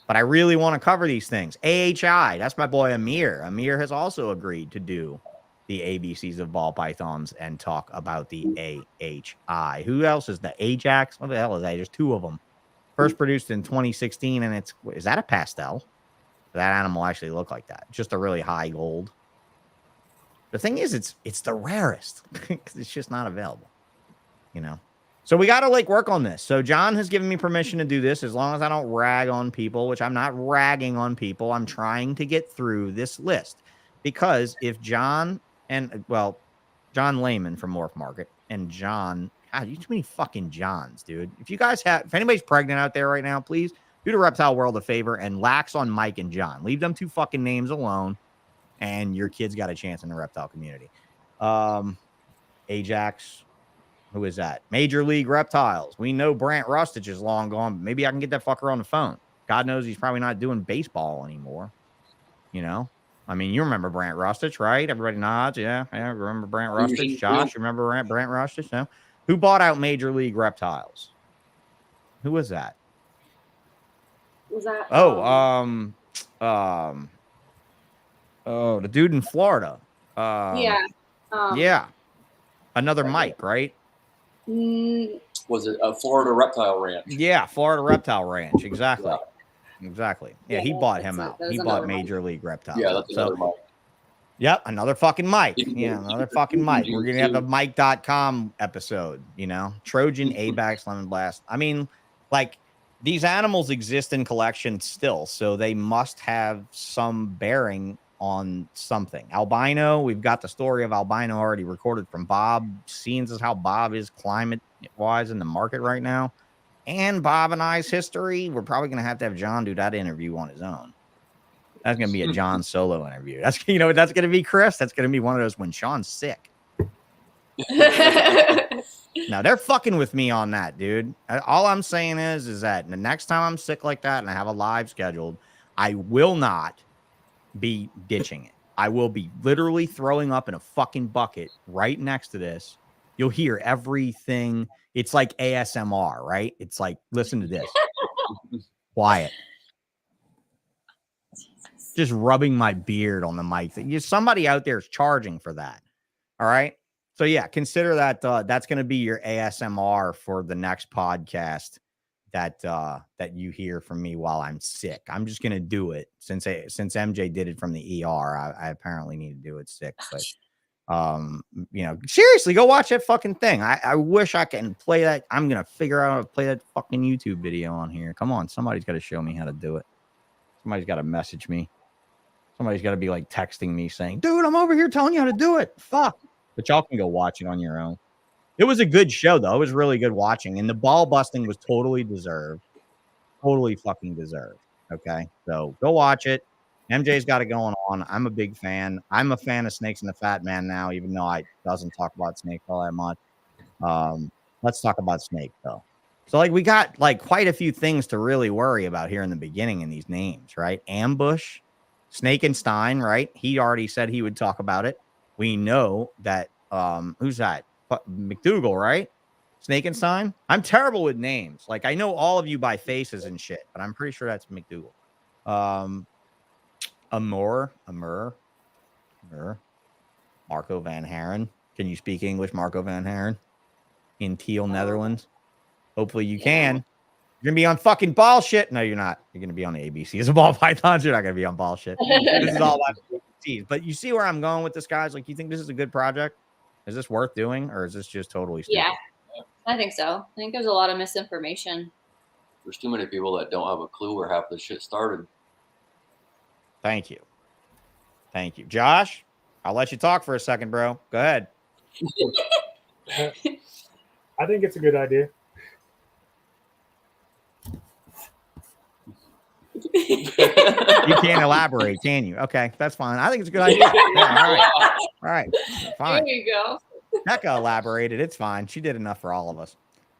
but I really want to cover these things. AHI, that's my boy Amir. Amir has also agreed to do the ABCs of ball pythons and talk about the AHI. Who else is the Ajax? What the hell is that? There's two of them. First produced in 2016, and is that a pastel? That animal actually looked like that. Just a really high gold. The thing is, it's the rarest because it's just not available, you know. So we got to like work on this. So John has given me permission to do this as long as I don't rag on people, which I'm not ragging on people. I'm trying to get through this list because if John and John Lehman from Morph Market and John, God, you too many fucking Johns, dude. If anybody's pregnant out there right now, please do the Reptile World a favor and lax on Mike and John. Leave them two fucking names alone. And your kid's got a chance in the reptile community. Ajax, who is that? Major League Reptiles. We know Brant Rustich is long gone, but maybe I can get that fucker on the phone. God knows he's probably not doing baseball anymore. You know? I mean, you remember Brant Rustich, right? Everybody nods. Yeah, remember Brant Rustich? Josh, you remember Brant Rustich? No? Who bought out Major League Reptiles? Who was that? Was that? Oh, the dude in Florida. Yeah. Yeah. Another Mike, right? Was it a Florida Reptile Ranch? Yeah, Florida Reptile Ranch. Exactly. Exactly. Yeah, he bought him out. He bought Major League Reptiles. Yeah, that's another Mike. Yep, another fucking Mike. Yeah, another fucking Mike. We're going to have a Mike.com episode, you know? Trojan, ABAX, Lemon Blast. I mean, like, these animals exist in collections still, so they must have some bearing on something. Albino, we've got the story of albino already recorded from Bob. Seeing as how Bob is climate-wise in the market right now, and Bob and I's history, we're probably going to have John do that interview on his own. That's going to be a John solo interview. That's, you know, that's going to be Chris. That's going to be one of those when Sean's sick. Now they're fucking with me on that, dude. All I'm saying is that the next time I'm sick like that and I have a live scheduled, I will not be ditching it. I will be literally throwing up in a fucking bucket right next to this. You'll hear everything. It's like ASMR, right? It's like, listen to this. Quiet. Just rubbing my beard on the mic. Somebody out there is charging for that. All right. So yeah, consider that that's going to be your ASMR for the next podcast that you hear from me while I'm sick. I'm just going to do it since MJ did it from the ER. I apparently need to do it sick, but you know, seriously, go watch that fucking thing. I wish I can play that. I'm going to figure out how to play that fucking YouTube video on here. Come on. Somebody's got to show me how to do it. Somebody's got to message me. Somebody's got to be like texting me saying, dude, I'm over here telling you how to do it. Fuck. But y'all can go watch it on your own. It was a good show, though. It was really good watching. And the ball busting was totally deserved. Totally fucking deserved. Okay? So go watch it. MJ's got it going on. I'm a big fan. I'm a fan of Snakes and the Fat Man now, even though I doesn't talk about Snake all that much. Let's talk about Snake, though. So, like, we got, like, quite a few things to really worry about here in the beginning in these names, right? Ambush, Snake and Stein, right? He already said he would talk about it. We know that, who's that? McDougal, right? Snakenstein? I'm terrible with names. Like, I know all of you by faces and shit, but I'm pretty sure that's McDougal. Amur. Marco Van Haren. Can you speak English, Marco Van Haren? In Teal, Netherlands? Hopefully you can. You're going to be on fucking ball shit. No, you're not. You're going to be on the ABC as a ball pythons. You're not going to be on ball shit. This is all about ABCs. But you see where I'm going with this, guys? Like, you think this is a good project? Is this worth doing, or is this just totally stupid? Yeah, I think so. I think there's a lot of misinformation. There's too many people that don't have a clue where half this shit started. Thank you. Thank you. Josh, I'll let you talk for a second, bro. Go ahead. I think it's a good idea. You can't elaborate, can you? Okay, that's fine. I think it's a good idea. Yeah, all right. Fine. There you go. Becca elaborated. It's fine. She did enough for all of us.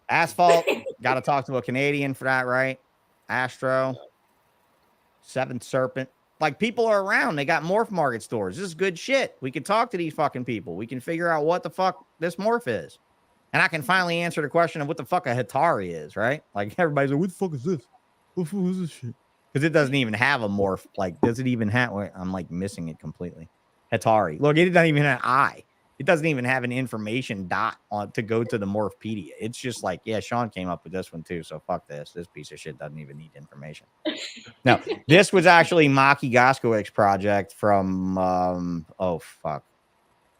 Asphalt, got to talk to a Canadian for that, right? Astro, Seventh Serpent. Like, people are around. They got morph market stores. This is good shit. We can talk to these fucking people. We can figure out what the fuck this morph is. And I can finally answer the question of what the fuck a Hatari is, right? Like, everybody's like, what the fuck is this? What the fuck is this shit? Because it doesn't even have a morph. Like, does it even have... I'm, like, missing it completely. Hatari. Look, it doesn't even have an eye. It doesn't even have an information dot on to go to the Morphpedia. It's just like, yeah, Sean came up with this one too, so fuck this. This piece of shit doesn't even need information. No, this was actually Maki Goskowic's project from,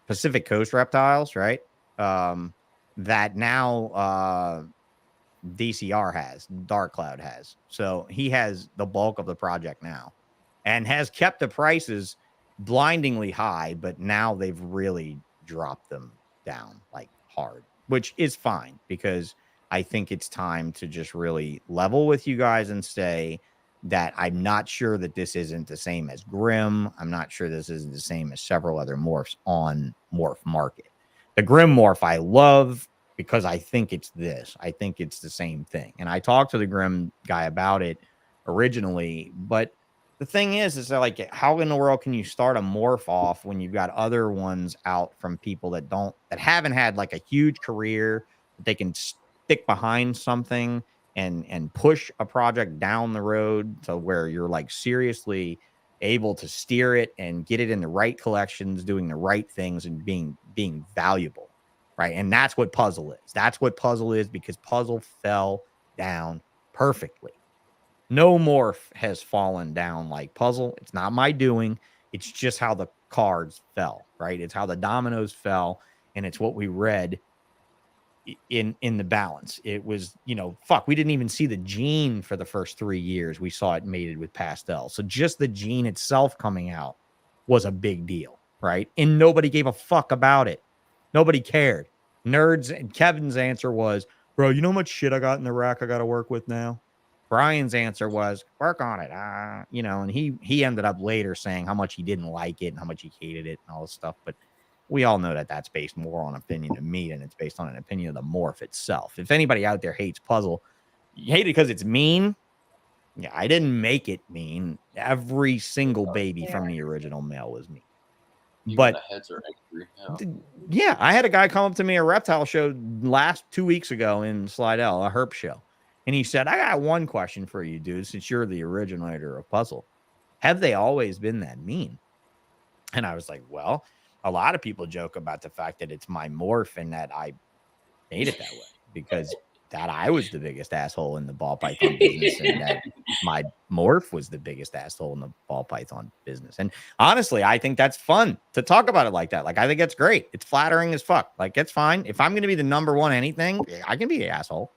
Pacific Coast Reptiles, right? That now DCR has, Dark Cloud has. So he has the bulk of the project now and has kept the prices blindingly high, but now they've really dropped them down like hard, which is fine because I think it's time to just really level with you guys and say that I'm not sure that this isn't the same as Grim. I'm not sure this isn't the same as several other morphs on Morph Market. The Grim morph I love because I think it's this. I think it's the same thing. And I talked to the Grim guy about it originally, but the thing is that, like, how in the world can you start a morph off when you've got other ones out from people that haven't had like a huge career, that they can stick behind something and push a project down the road to where you're like seriously able to steer it and get it in the right collections, doing the right things and being valuable, right? And that's what Puzzle is. That's what Puzzle is, because Puzzle fell down perfectly. No morph has fallen down like Puzzle. It's not my doing. It's just how the cards fell, right? It's how the dominoes fell, and it's what we read in the balance. It was, we didn't even see the gene for the first 3 years. We saw it mated with Pastel. So just the gene itself coming out was a big deal, right? And nobody gave a fuck about it. Nobody cared. Nerds, and Kevin's answer was, bro, you know how much shit I got in the rack I got to work with now? Brian's answer was, work on it. And he ended up later saying how much he didn't like it and how much he hated it and all this stuff. But we all know that that's based more on opinion of me than it's based on an opinion of the morph itself. If anybody out there hates Puzzle, you hate it because it's mean. Yeah, I didn't make it mean. Every single baby from the original male was mean. But the heads are angry. Yeah, I had a guy come up to me at a reptile show 2 weeks ago in Slidell, a herp show. And he said, I got one question for you, dude, since you're the originator of Puzzle. Have they always been that mean? And I was like, well, a lot of people joke about the fact that it's my morph and that I made it that way because that I was the biggest asshole in the ball python business and that my morph was the biggest asshole in the ball python business. And honestly, I think that's fun to talk about it like that. Like, I think that's great. It's flattering as fuck. Like, it's fine. If I'm going to be the number one anything, I can be an asshole.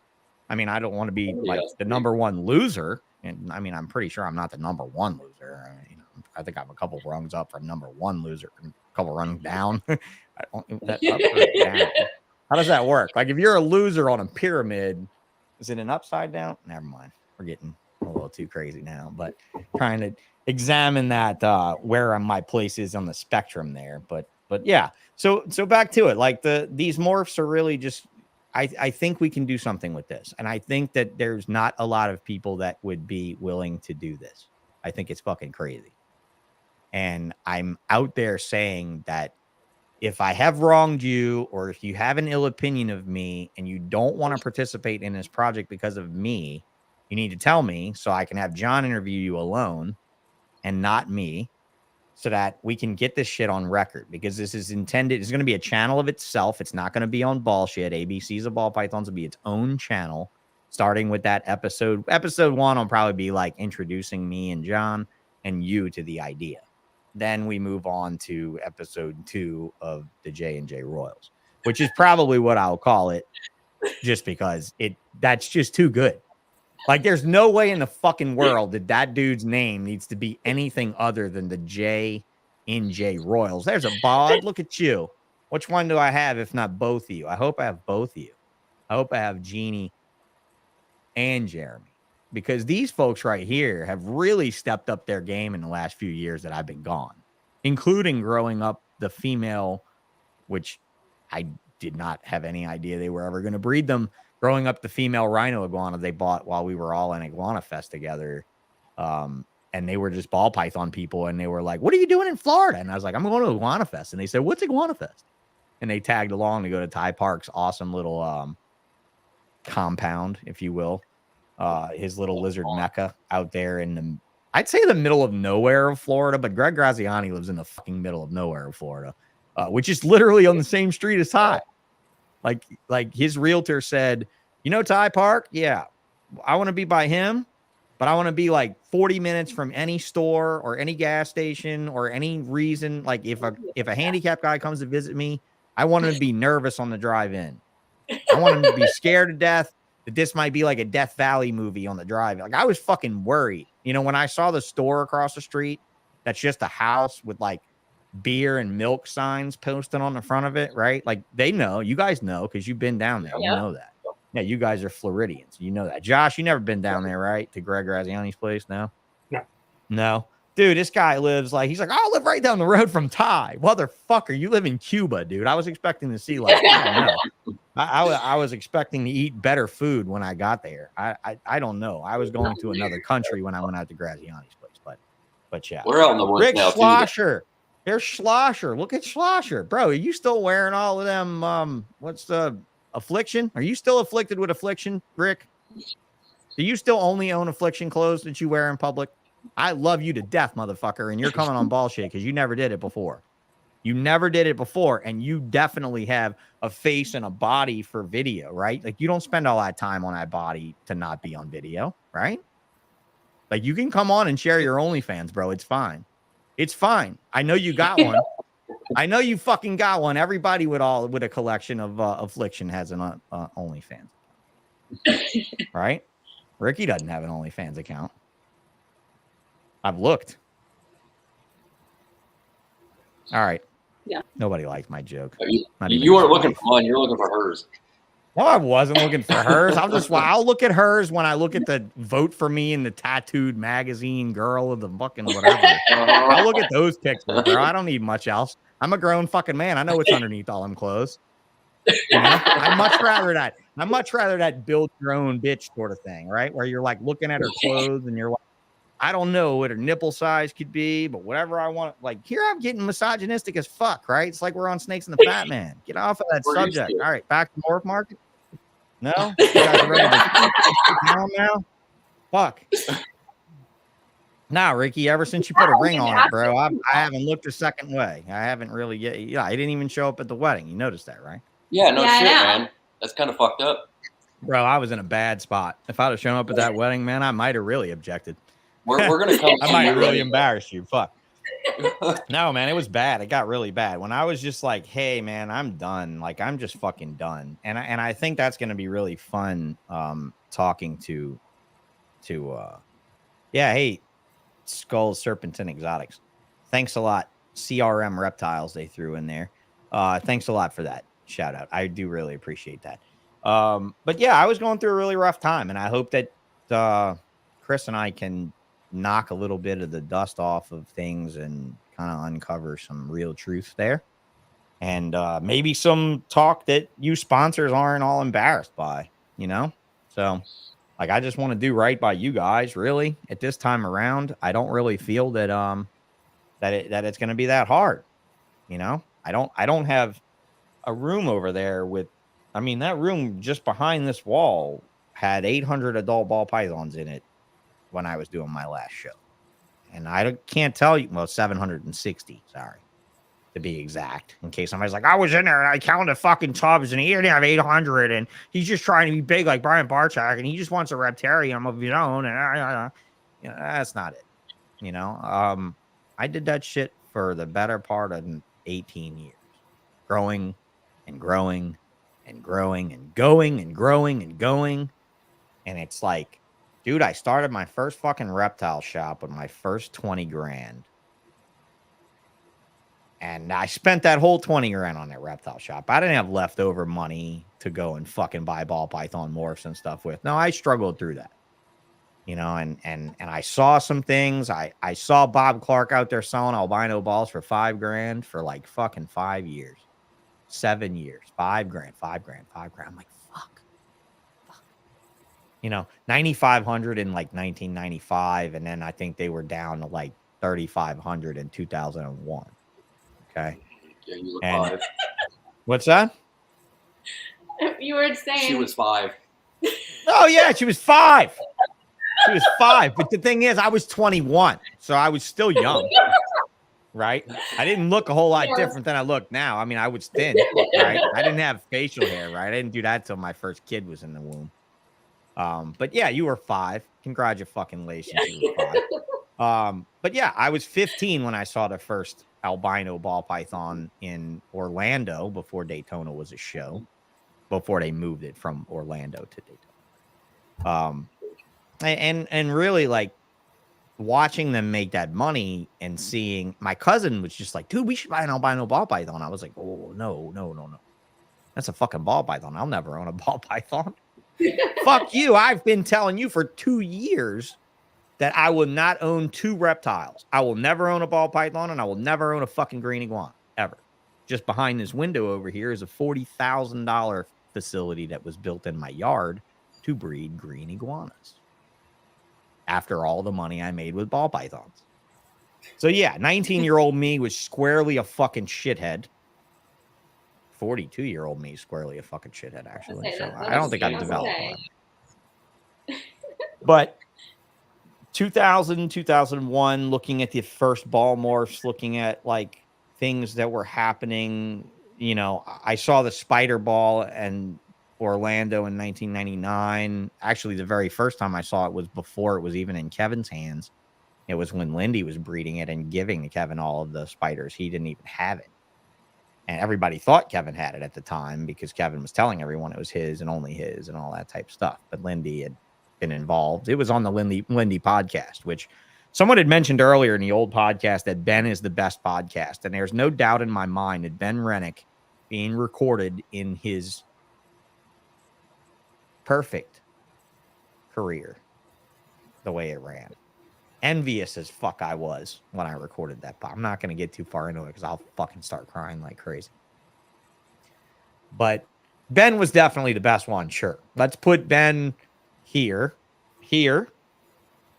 I mean, I don't want to be like the number one loser. And I mean, I'm pretty sure I'm not the number one loser. I think I'm a couple rungs up from number one loser, a couple rungs down. I don't that up or down. How does that work? Like, if you're a loser on a pyramid, is it an upside down? Never mind. We're getting a little too crazy now, but trying to examine that where my place is on the spectrum there. But yeah. So back to it. Like these morphs are really just. I think we can do something with this. And I think that there's not a lot of people that would be willing to do this. I think it's fucking crazy. And I'm out there saying that if I have wronged you, or if you have an ill opinion of me and you don't want to participate in this project because of me, you need to tell me so I can have John interview you alone and not me, so that we can get this shit on record, because this is intended. It's going to be a channel of itself. It's not going to be on Bullshit. ABC's of Ball Pythons will be its own channel, starting with that episode. Episode 1 will probably be like introducing me and John and you to the idea. Then we move on to episode 2 of the J&J Royals, which is probably what I'll call it, just because that's just too good. Like, there's no way in the fucking world that dude's name needs to be anything other than the J&J Royals. There's a bod. Look at you. Which one do I have, if not both of you? I hope I have both of you. I hope I have Jeannie and Jeremy, because these folks right here have really stepped up their game in the last few years that I've been gone, including growing up the female, which I did not have any idea they were ever going to breed them. Growing up the female rhino iguana they bought while we were all in Iguana Fest together. And they were just ball python people. And they were like, what are you doing in Florida? And I was like, I'm going to Iguana Fest. And they said, what's Iguana Fest? And they tagged along to go to Ty Park's awesome little compound, if you will. His little lizard mecca out there in the, I'd say the middle of nowhere of Florida, but Greg Graziani lives in the fucking middle of nowhere of Florida, which is literally on the same street as Ty. Like his realtor said, you know, Ty Park? Yeah, I want to be by him, but I want to be like 40 minutes from any store or any gas station or any reason. Like if a handicapped guy comes to visit me, I want him to be nervous on the drive in. I want him to be scared to death that this might be like a Death Valley movie on the drive. Like, I was fucking worried. You know, when I saw the store across the street, that's just a house with like beer and milk signs posted on the front of it, right? Like, they know, you guys know, because you've been down there. You know that. Yeah, you guys are Floridians. You know that. Josh, you never been down there, right? To Greg Graziani's place? No? No. Dude, this guy lives like, he's like, I'll live right down the road from Ty. Motherfucker, you live in Cuba, dude. I was expecting to see like, I don't know. I was expecting to eat better food when I got there. I don't know. I was going to another country when I went out to Graziani's place, but yeah. We're out in the woods Rick now, Schlosser. There's Schlosser. Look at Schlosser. Bro, are you still wearing all of them? What's the Affliction? Are you still afflicted with Affliction, Rick? Do you still only own Affliction clothes that you wear in public? I love you to death, motherfucker, and you're coming on bullshit because you never did it before. You never did it before, and you definitely have a face and a body for video, right? Like, you don't spend all that time on that body to not be on video, right? Like, you can come on and share your OnlyFans, bro. It's fine. It's fine. I know you got one. I know you fucking got one. Everybody with a collection of Affliction has an OnlyFans, right? Ricky doesn't have an OnlyFans account. I've looked. All right. Yeah. Nobody liked my joke. You weren't looking for mine. You're looking for hers. Well, I wasn't looking for hers. I'll look at hers when I look at the vote for me in the tattooed magazine girl of the fucking whatever. I'll look at those pictures, bro. I don't need much else. I'm a grown fucking man. I know what's underneath all them clothes. You know? I'd much rather that build your own bitch sort of thing, right? Where you're like looking at her clothes and you're like, I don't know what her nipple size could be, but whatever I want. Like, here I'm getting misogynistic as fuck, right? It's like we're on Snakes and the Fat Man. Get off of that subject. All right, back to Morph Market. No? You guys are ready to now? Fuck. Nah, Ricky, ever since you put a ring on it, bro, I haven't looked a second way. I haven't really yet. Yeah, I didn't even show up at the wedding. You noticed that, right? Yeah, no shit, man. That's kind of fucked up. Bro, I was in a bad spot. If I'd have shown up at that wedding, man, I might have really objected. We're gonna come. I might really embarrass you. Fuck. No, man, it was bad. It got really bad when I was just like, "Hey, man, I'm done. Like, I'm just fucking done." And I think that's gonna be really fun. Talking to, yeah. Hey, Skulls, Serpents, and Exotics. Thanks a lot. CRM Reptiles they threw in there. Thanks a lot for that shout out. I do really appreciate that. But yeah, I was going through a really rough time, and I hope that Chris and I can knock a little bit of the dust off of things and kind of uncover some real truth there. And maybe some talk that you sponsors aren't all embarrassed by, you know? So, like, I just want to do right by you guys, really. At this time around, I don't really feel that that it's going to be that hard, you know? I don't have a room over there with, I mean, that room just behind this wall had 800 adult ball pythons in it when I was doing my last show. And I can't tell you, well, 760, sorry, to be exact, in case somebody's like, I was in there and I counted fucking tubs and he didn't have 800 and he's just trying to be big like Brian Barchak and he just wants a reptarium of his own. And that's not it. You know, I did that shit for the better part of 18 years, growing and growing and growing and going and growing and going. And it's like, dude, I started my first fucking reptile shop with my first 20 grand. And I spent that whole 20 grand on that reptile shop. I didn't have leftover money to go and fucking buy ball python morphs and stuff with. No, I struggled through that. You know, and I saw some things. I saw Bob Clark out there selling albino balls for $5 grand for like fucking 5 years, 7 years, $5 grand, $5 grand, $5 grand. I'm like, fuck. You know, 9,500 in like 1995, and then I think they were down to like 3,500 in 2001. Okay. Yeah, you look And 5. what's that? You were saying She was 5. Oh yeah, she was 5. She was 5. But the thing is, I was 21, so I was still young. Right? I didn't look a whole lot different than I look now. I mean, I was thin, right? I didn't have facial hair, right? I didn't do that till my first kid was in the womb. But yeah, you were 5. Congratulations, you were 5. But yeah, I was 15 when I saw the first albino ball python in Orlando before Daytona was a show, before they moved it from Orlando to Daytona. And really, like, watching them make that money and seeing, my cousin was just like, dude, we should buy an albino ball python. I was like, oh, no. That's a fucking ball python. I'll never own a ball python. Fuck you. I've been telling you for 2 years that I will not own 2 reptiles. I will never own a ball python, and I will never own a fucking green iguana, ever. Just behind this window over here is a $40,000 facility that was built in my yard to breed green iguanas. After all the money I made with ball pythons. So yeah, 19-year-old me was squarely a fucking shithead. 42-year-old me is squarely a fucking shithead, actually. So I don't think I've developed one. But 2000, 2001, looking at the first ball morphs, looking at like things that were happening, you know, I saw the spider ball and Orlando in 1999. Actually, the very first time I saw it was before it was even in Kevin's hands. It was when Lindy was breeding it and giving Kevin all of the spiders. He didn't even have it. And everybody thought Kevin had it at the time because Kevin was telling everyone it was his and only his and all that type of stuff. But Lindy had been involved. It was on the Lindy podcast, which someone had mentioned earlier in the old podcast that Ben is the best podcast. And there's no doubt in my mind that Ben Rennick being recorded in his perfect career, the way it ran. Envious as fuck I was when I recorded that. I'm not going to get too far into it because I'll fucking start crying like crazy. But Ben was definitely the best one, sure. Let's put Ben here,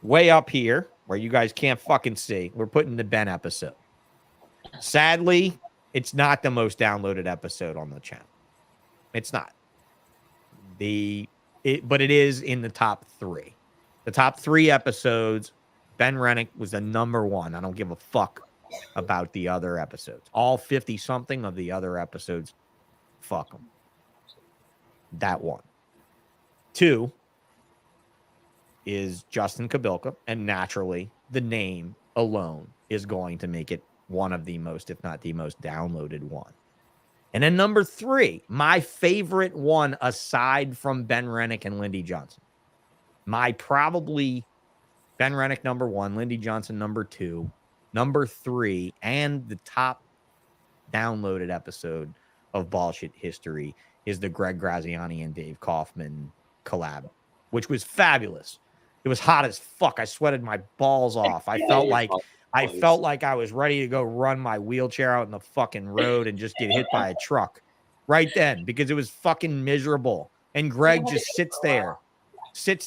way up here, where you guys can't fucking see. We're putting the Ben episode. Sadly, it's not the most downloaded episode on the channel. It's not. But it is in the top 3. The top 3 episodes, Ben Rennick was the #1. I don't give a fuck about the other episodes. All 50-something of the other episodes, fuck them. That one. 2 is Justin Kabilka, and naturally, the name alone is going to make it one of the most, if not the most downloaded one. And then number 3, my favorite one aside from Ben Rennick and Lindy Johnson. My probably Ben Rennick #1, Lindy Johnson #2, number 3, and the top downloaded episode of Bullshit history is the Greg Graziani and Dave Kaufman collab, which was fabulous. It was hot as fuck. I sweated my balls off. I felt like I was ready to go run my wheelchair out in the fucking road and just get hit by a truck right then because it was fucking miserable. And Greg just sits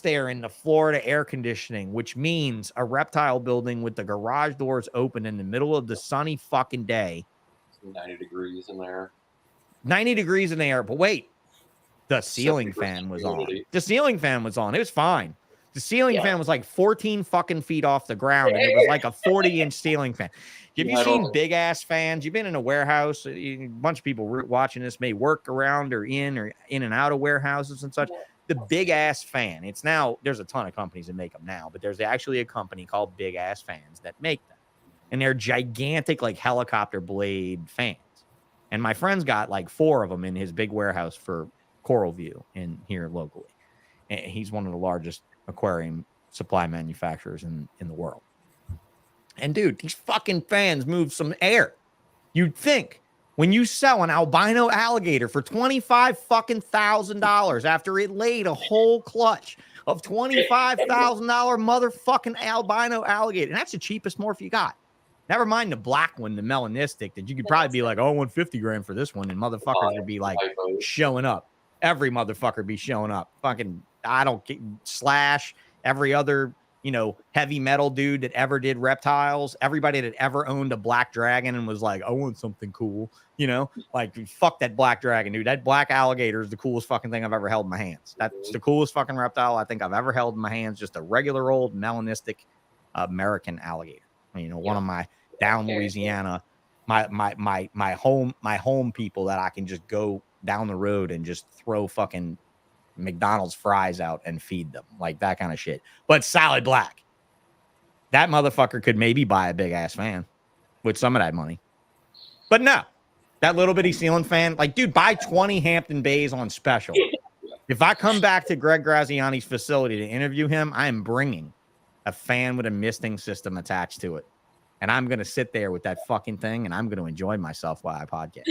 there in the Florida air conditioning, which means a reptile building with the garage doors open in the middle of the sunny fucking day 90 degrees in there. 90 degrees in the air. But wait, the ceiling 70% fan was on. humidity. The ceiling fan was on. It was fine. The ceiling fan was like 14 fucking feet off the ground, and it was like a 40-inch ceiling fan. Have you seen big ass fans? You've been in a warehouse. A bunch of people watching this may work around or in and out of warehouses and such. The big ass fan. It's now, there's a ton of companies that make them now, but there's actually a company called Big Ass Fans that make them, and they're gigantic, like helicopter blade fans. And my friend's got like 4 of them in his big warehouse for Coral View in here locally. And he's one of the largest aquarium supply manufacturers in the world. And dude, these fucking fans move some air. You'd think when you sell an albino alligator for $25,000 after it laid a whole clutch of $25,000 motherfucking albino alligator, and that's the cheapest morph you got. Never mind the black one, the melanistic, that you could probably be like, oh, I want 50 grand for this one, and motherfuckers would be like showing up. Every motherfucker be showing up. Fucking, I don't get Slash, every other, you know, heavy metal dude that ever did reptiles, everybody that ever owned a black dragon and was like, I want something cool, you know, like fuck that black dragon, dude. That black alligator is the coolest fucking thing I've ever held in my hands. That's the coolest fucking reptile I think I've ever held in my hands. Just a regular old melanistic American alligator. You know, one of my down Louisiana, my home people that I can just go down the road and just throw fucking McDonald's fries out and feed them, like that kind of shit. But solid black. That motherfucker could maybe buy a big ass fan with some of that money. But no, that little bitty ceiling fan, like, dude, buy 20 Hampton Bays on special. If I come back to Greg Graziani's facility to interview him, I am bringing a fan with a misting system attached to it. And I'm going to sit there with that fucking thing, and I'm going to enjoy myself while I podcast.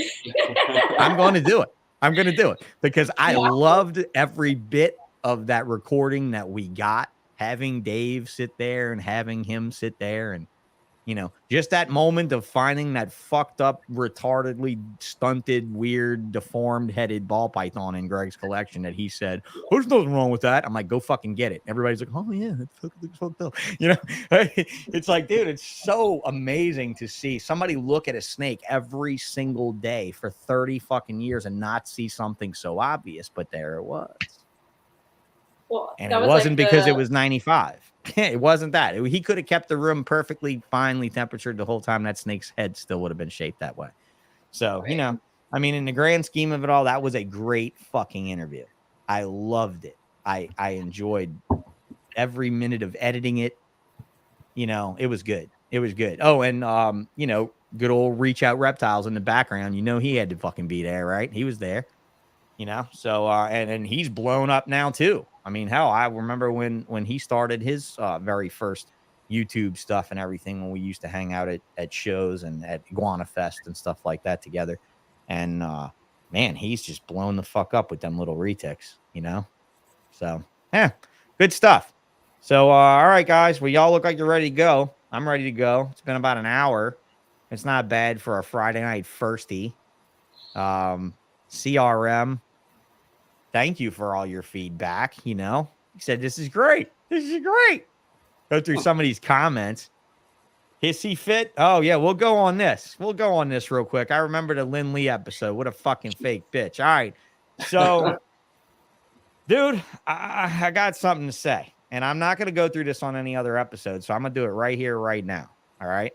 I'm going to do it. I'm going to do it because I loved every bit of that recording that we got, having Dave sit there and having him sit there. And, you know, just that moment of finding that fucked up, retardedly stunted, weird, deformed headed ball python in Greg's collection that he said, there's nothing wrong with that. I'm like, go fucking get it. Everybody's like, oh yeah, it's fucked up. You know, it's like, dude, it's so amazing to see somebody look at a snake every single day for 30 fucking years and not see something so obvious, but there it was. Well, and it wasn't like because it was 95. It wasn't that. He could have kept the room perfectly finely temperatured the whole time. That snake's head still would have been shaped that way. So, right. You know, I mean, in the grand scheme of it all, that was a great fucking interview. I loved it. I enjoyed every minute of editing it. You know, it was good. It was good. Oh, and, you know, good old Reach Out Reptiles in the background. You know, he had to fucking be there, right? He was there, you know? So, and he's blown up now too. I mean, hell, I remember when he started his very first YouTube stuff and everything, when we used to hang out at shows and at Iguana Fest and stuff like that together. And man, he's just blown the fuck up with them little retics, you know? So, yeah, good stuff. So, all right, guys, well, y'all look like you're ready to go. I'm ready to go. It's been about an hour. It's not bad for a Friday night firstie. CRM. Thank you for all your feedback. You know, he said, this is great. This is great. Go through some of these comments. Hissy fit. Oh, yeah, we'll go on this. We'll go on this real quick. I remember the Lynn Lee episode. What a fucking fake bitch. All right. So, dude, I got something to say. And I'm not going to go through this on any other episode. So I'm going to do it right here, right now. All right.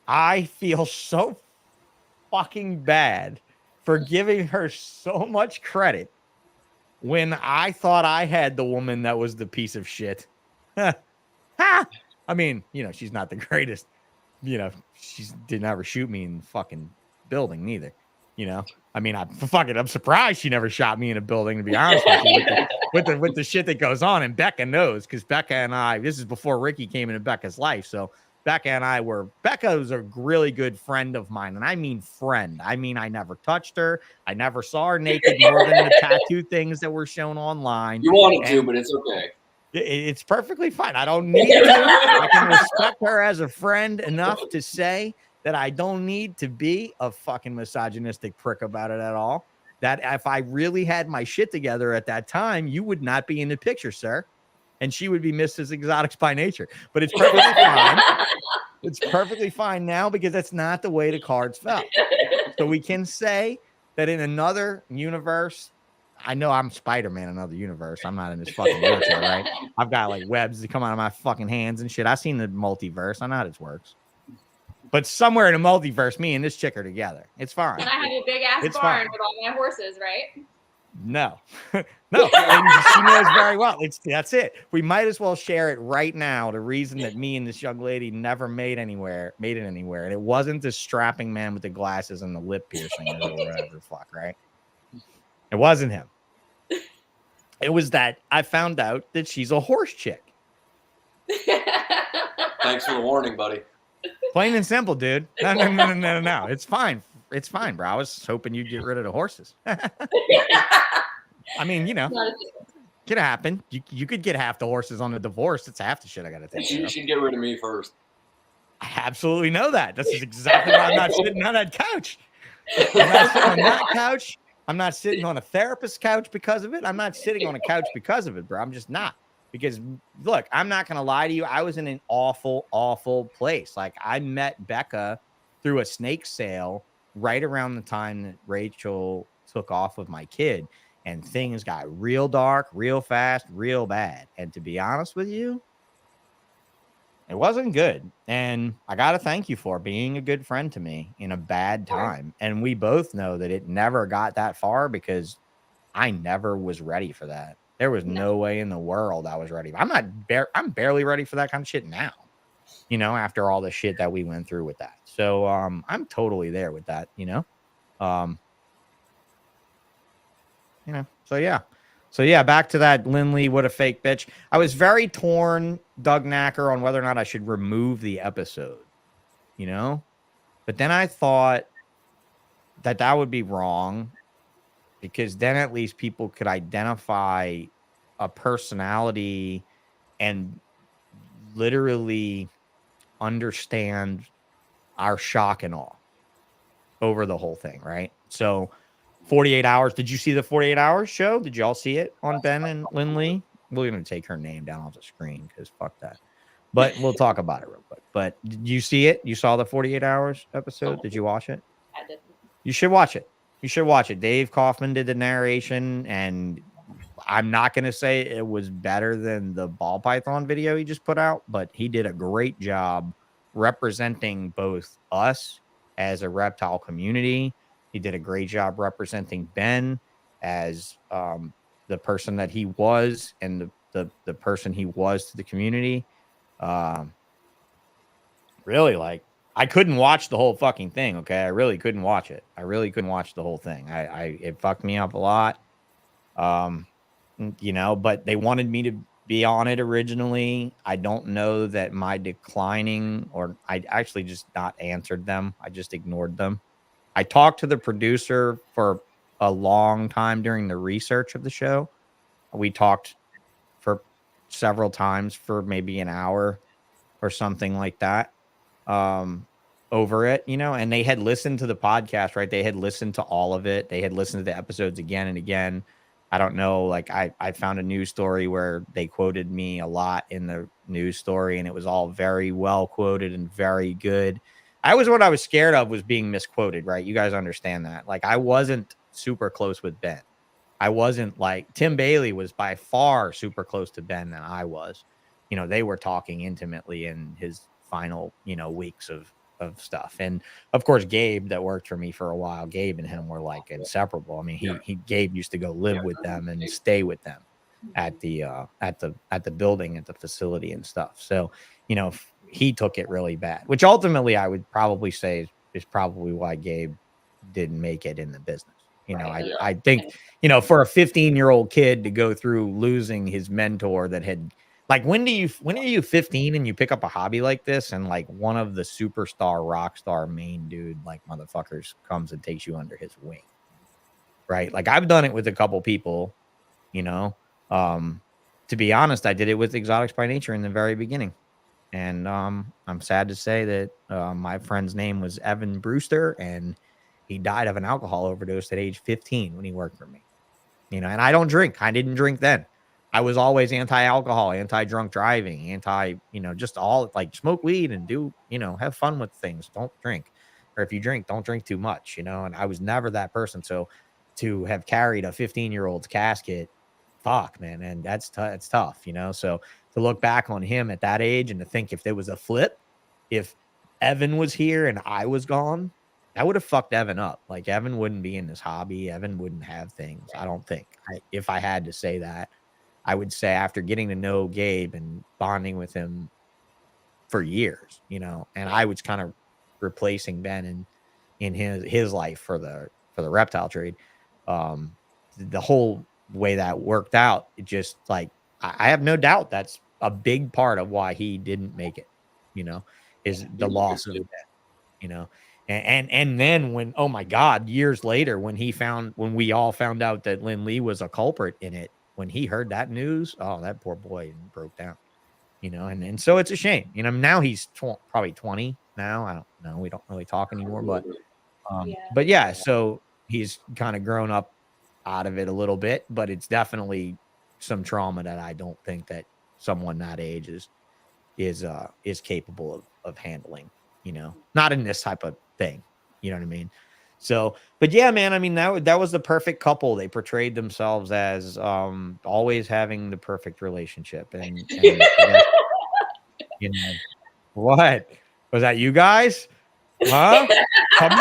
I feel so fucking bad for giving her so much credit when I thought I had the woman that was the piece of shit. I mean, you know, she's not the greatest. You know, she didn't ever shoot me in the fucking building neither. You know, I mean, I'm surprised she never shot me in a building, to be honest with you, with the shit that goes on. And Becca knows, because Becca and I, this is before Ricky came into Becca's life. So Becca and I Becca was a really good friend of mine. And I mean friend. I mean, I never touched her. I never saw her naked more than the tattoo things that were shown online. You wanted to, but it's okay. It's perfectly fine. I don't need to. I can respect her as a friend enough to say that I don't need to be a fucking misogynistic prick about it at all. That if I really had my shit together at that time, you would not be in the picture, sir. And she would be Mrs. Exotics by nature. But it's perfectly fine. It's perfectly fine now because that's not the way the cards fell. So we can say that in another universe, I know I'm Spider-Man in another universe. I'm not in this fucking wheelchair, right? I've got like webs that come out of my fucking hands and shit. I've seen the multiverse. I know how this works. But somewhere in the multiverse, me and this chick are together. It's fine. And I have a big ass It's barn fine. with all my horses, right? No, no, and she knows very well. That's it. We might as well share it right now. The reason that me and this young lady never made it anywhere, and it wasn't the strapping man with the glasses and the lip piercing or whatever the fuck, right? It wasn't him. It was that I found out that she's a horse chick. Thanks for the warning, buddy. Plain and simple, dude. No. It's fine. It's fine, bro. I was hoping you'd get rid of the horses. I mean, you know, could happen. You could get half the horses on a divorce. It's half the shit I got to take care of. She'd get rid of me first. I absolutely know that. This is exactly why I'm not sitting on that couch. I'm not sitting on that couch. I'm not sitting on a therapist's couch because of it. I'm not sitting on a couch because of it, bro. I'm just not. Because, look, I'm not going to lie to you. I was in an awful, awful place. Like, I met Becca through a snake sale right around the time that Rachel took off with my kid. And things got real dark, real fast, real bad. And to be honest with you, it wasn't good. And I got to thank you for being a good friend to me in a bad time. And we both know that it never got that far because I never was ready for that. There was no way in the world I was ready. I'm barely ready for that kind of shit now, you know, after all the shit that we went through with that. So I'm totally there with that, you know. So yeah, back to that Lindley, what a fake bitch. I was very torn, Doug Knacker, on whether or not I should remove the episode, you know, but then I thought that would be wrong because then at least people could identify a personality and literally understand our shock and awe over the whole thing, right? So 48 Hours. Did you see the 48 Hours show? Did y'all see it on Ben and Lindley? We're going to take her name down off the screen because fuck that. But we'll talk about it real quick. But did you see it? You saw the 48 Hours episode? Did you watch it? I didn't. You should watch it. You should watch it. Dave Kaufman did the narration, and I'm not going to say it was better than the ball python video he just put out, but he did a great job representing both us as a reptile community. He did a great job representing Ben as the person that he was and the person he was to the community. Really, like, I couldn't watch the whole fucking thing, okay? I really couldn't watch it. I really couldn't watch the whole thing. It fucked me up a lot. You know, but they wanted me to be on it originally. I don't know that my declining, or I actually just not answered them. I just ignored them. I talked to the producer for a long time during the research of the show. We talked for several times for maybe an hour or something like that over it, you know, and they had listened to the podcast, right? They had listened to all of it. They had listened to the episodes again and again. I don't know. Like I found a news story where they quoted me a lot in the news story, and it was all very well quoted and very good. What I was scared of was being misquoted, right? You guys understand that. Like, I wasn't super close with Ben. I wasn't like Tim Bailey was by far super close to Ben than I was. You know, they were talking intimately in his final, you know, weeks of stuff. And of course, Gabe, that worked for me for a while, Gabe and him were like inseparable. I mean, Gabe used to go live with them and stay with them at the building, at the facility and stuff. So, you know, he took it really bad, which ultimately I would probably say is probably why Gabe didn't make it in the business. You know, I think, you know, for a 15-year-old kid to go through losing his mentor that had, like, when are you 15 and you pick up a hobby like this and like one of the superstar rock star main dude like motherfuckers comes and takes you under his wing, right? Like, I've done it with a couple people, you know. To be honest, I did it with Exotics by Nature in the very beginning. And I'm sad to say that my friend's name was Evan Brewster, and he died of an alcohol overdose at age 15 when he worked for me. You know, and I don't drink. I didn't drink then. I was always anti-alcohol, anti-drunk driving, just all like smoke weed and do, have fun with things. Don't drink. Or if you drink, don't drink too much, and I was never that person. So to have carried a 15-year-old's casket, fuck, man, and it's tough, So to look back on him at that age and to think if there was a flip, if Evan was here and I was gone, that would have fucked Evan up. Like Evan wouldn't be in this hobby. Evan wouldn't have things. I don't think. If I had to say that, I would say after getting to know Gabe and bonding with him for years, and I was kind of replacing Ben in his life for the reptile trade. The whole way that worked out, it just like I have no doubt that's a big part of why he didn't make it, is the loss of Ben, and then when, oh my God, years later, when we all found out that Lynn Lee was a culprit in it, when he heard that news, oh, that poor boy broke down, and so it's a shame, now he's probably 20 now. I don't know. We don't really talk anymore, but yeah, so he's kind of grown up out of it a little bit, but it's definitely some trauma that I don't think that someone that age is capable of handling, not in this type of thing. You know what I mean? So, but yeah, man, I mean, that was the perfect couple. They portrayed themselves as always having the perfect relationship. And I guess, what was that? You guys? Huh? Come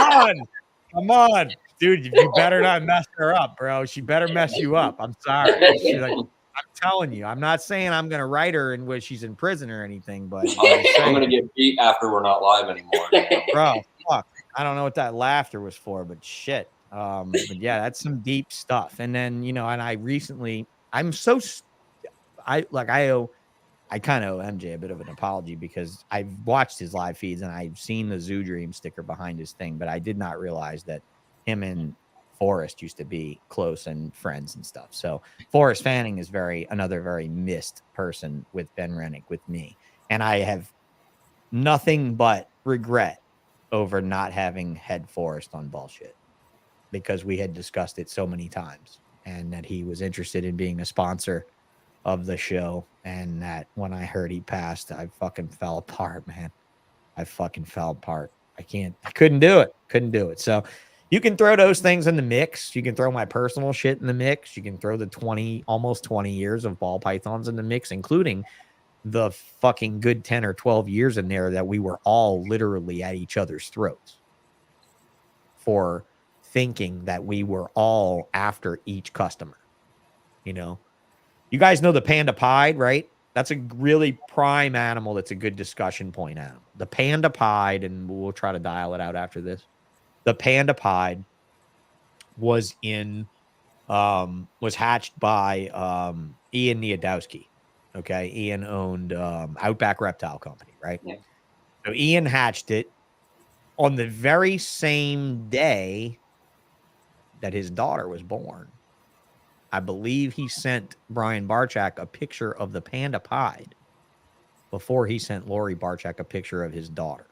on, dude. You better not mess her up, bro. She better mess you up. I'm sorry. I'm telling you, I'm not saying I'm gonna write her and where she's in prison or anything, but I'm gonna get beat after we're not live anymore, bro. Fuck. I don't know what that laughter was for, but shit. But yeah, that's some deep stuff. And then, and I recently, I kind of owe MJ a bit of an apology because I've watched his live feeds and I've seen the Zoo Dream sticker behind his thing, but I did not realize that him and Forrest used to be close and friends and stuff. So Forrest Fanning is another very missed person with Ben Rennick, with me. And I have nothing but regret over not having had Forrest on Bullshit, because we had discussed it so many times and that he was interested in being a sponsor of the show. And that when I heard he passed, I fucking fell apart, man. I fucking fell apart. I couldn't do it. So you can throw those things in the mix. You can throw my personal shit in the mix. You can throw the almost 20 years of ball pythons in the mix, including the fucking good 10 or 12 years in there that we were all literally at each other's throats for thinking that we were all after each customer. You guys know the panda pied, right? That's a really prime animal. That's a good discussion point animal. The panda pied, and we'll try to dial it out after this. The panda pied was hatched by Ian Niedowski. Okay. Ian owned Outback Reptile Company, right? Yeah. So Ian hatched it on the very same day that his daughter was born. I believe he sent Brian Barchak a picture of the panda pied before he sent Lori Barchak a picture of his daughter.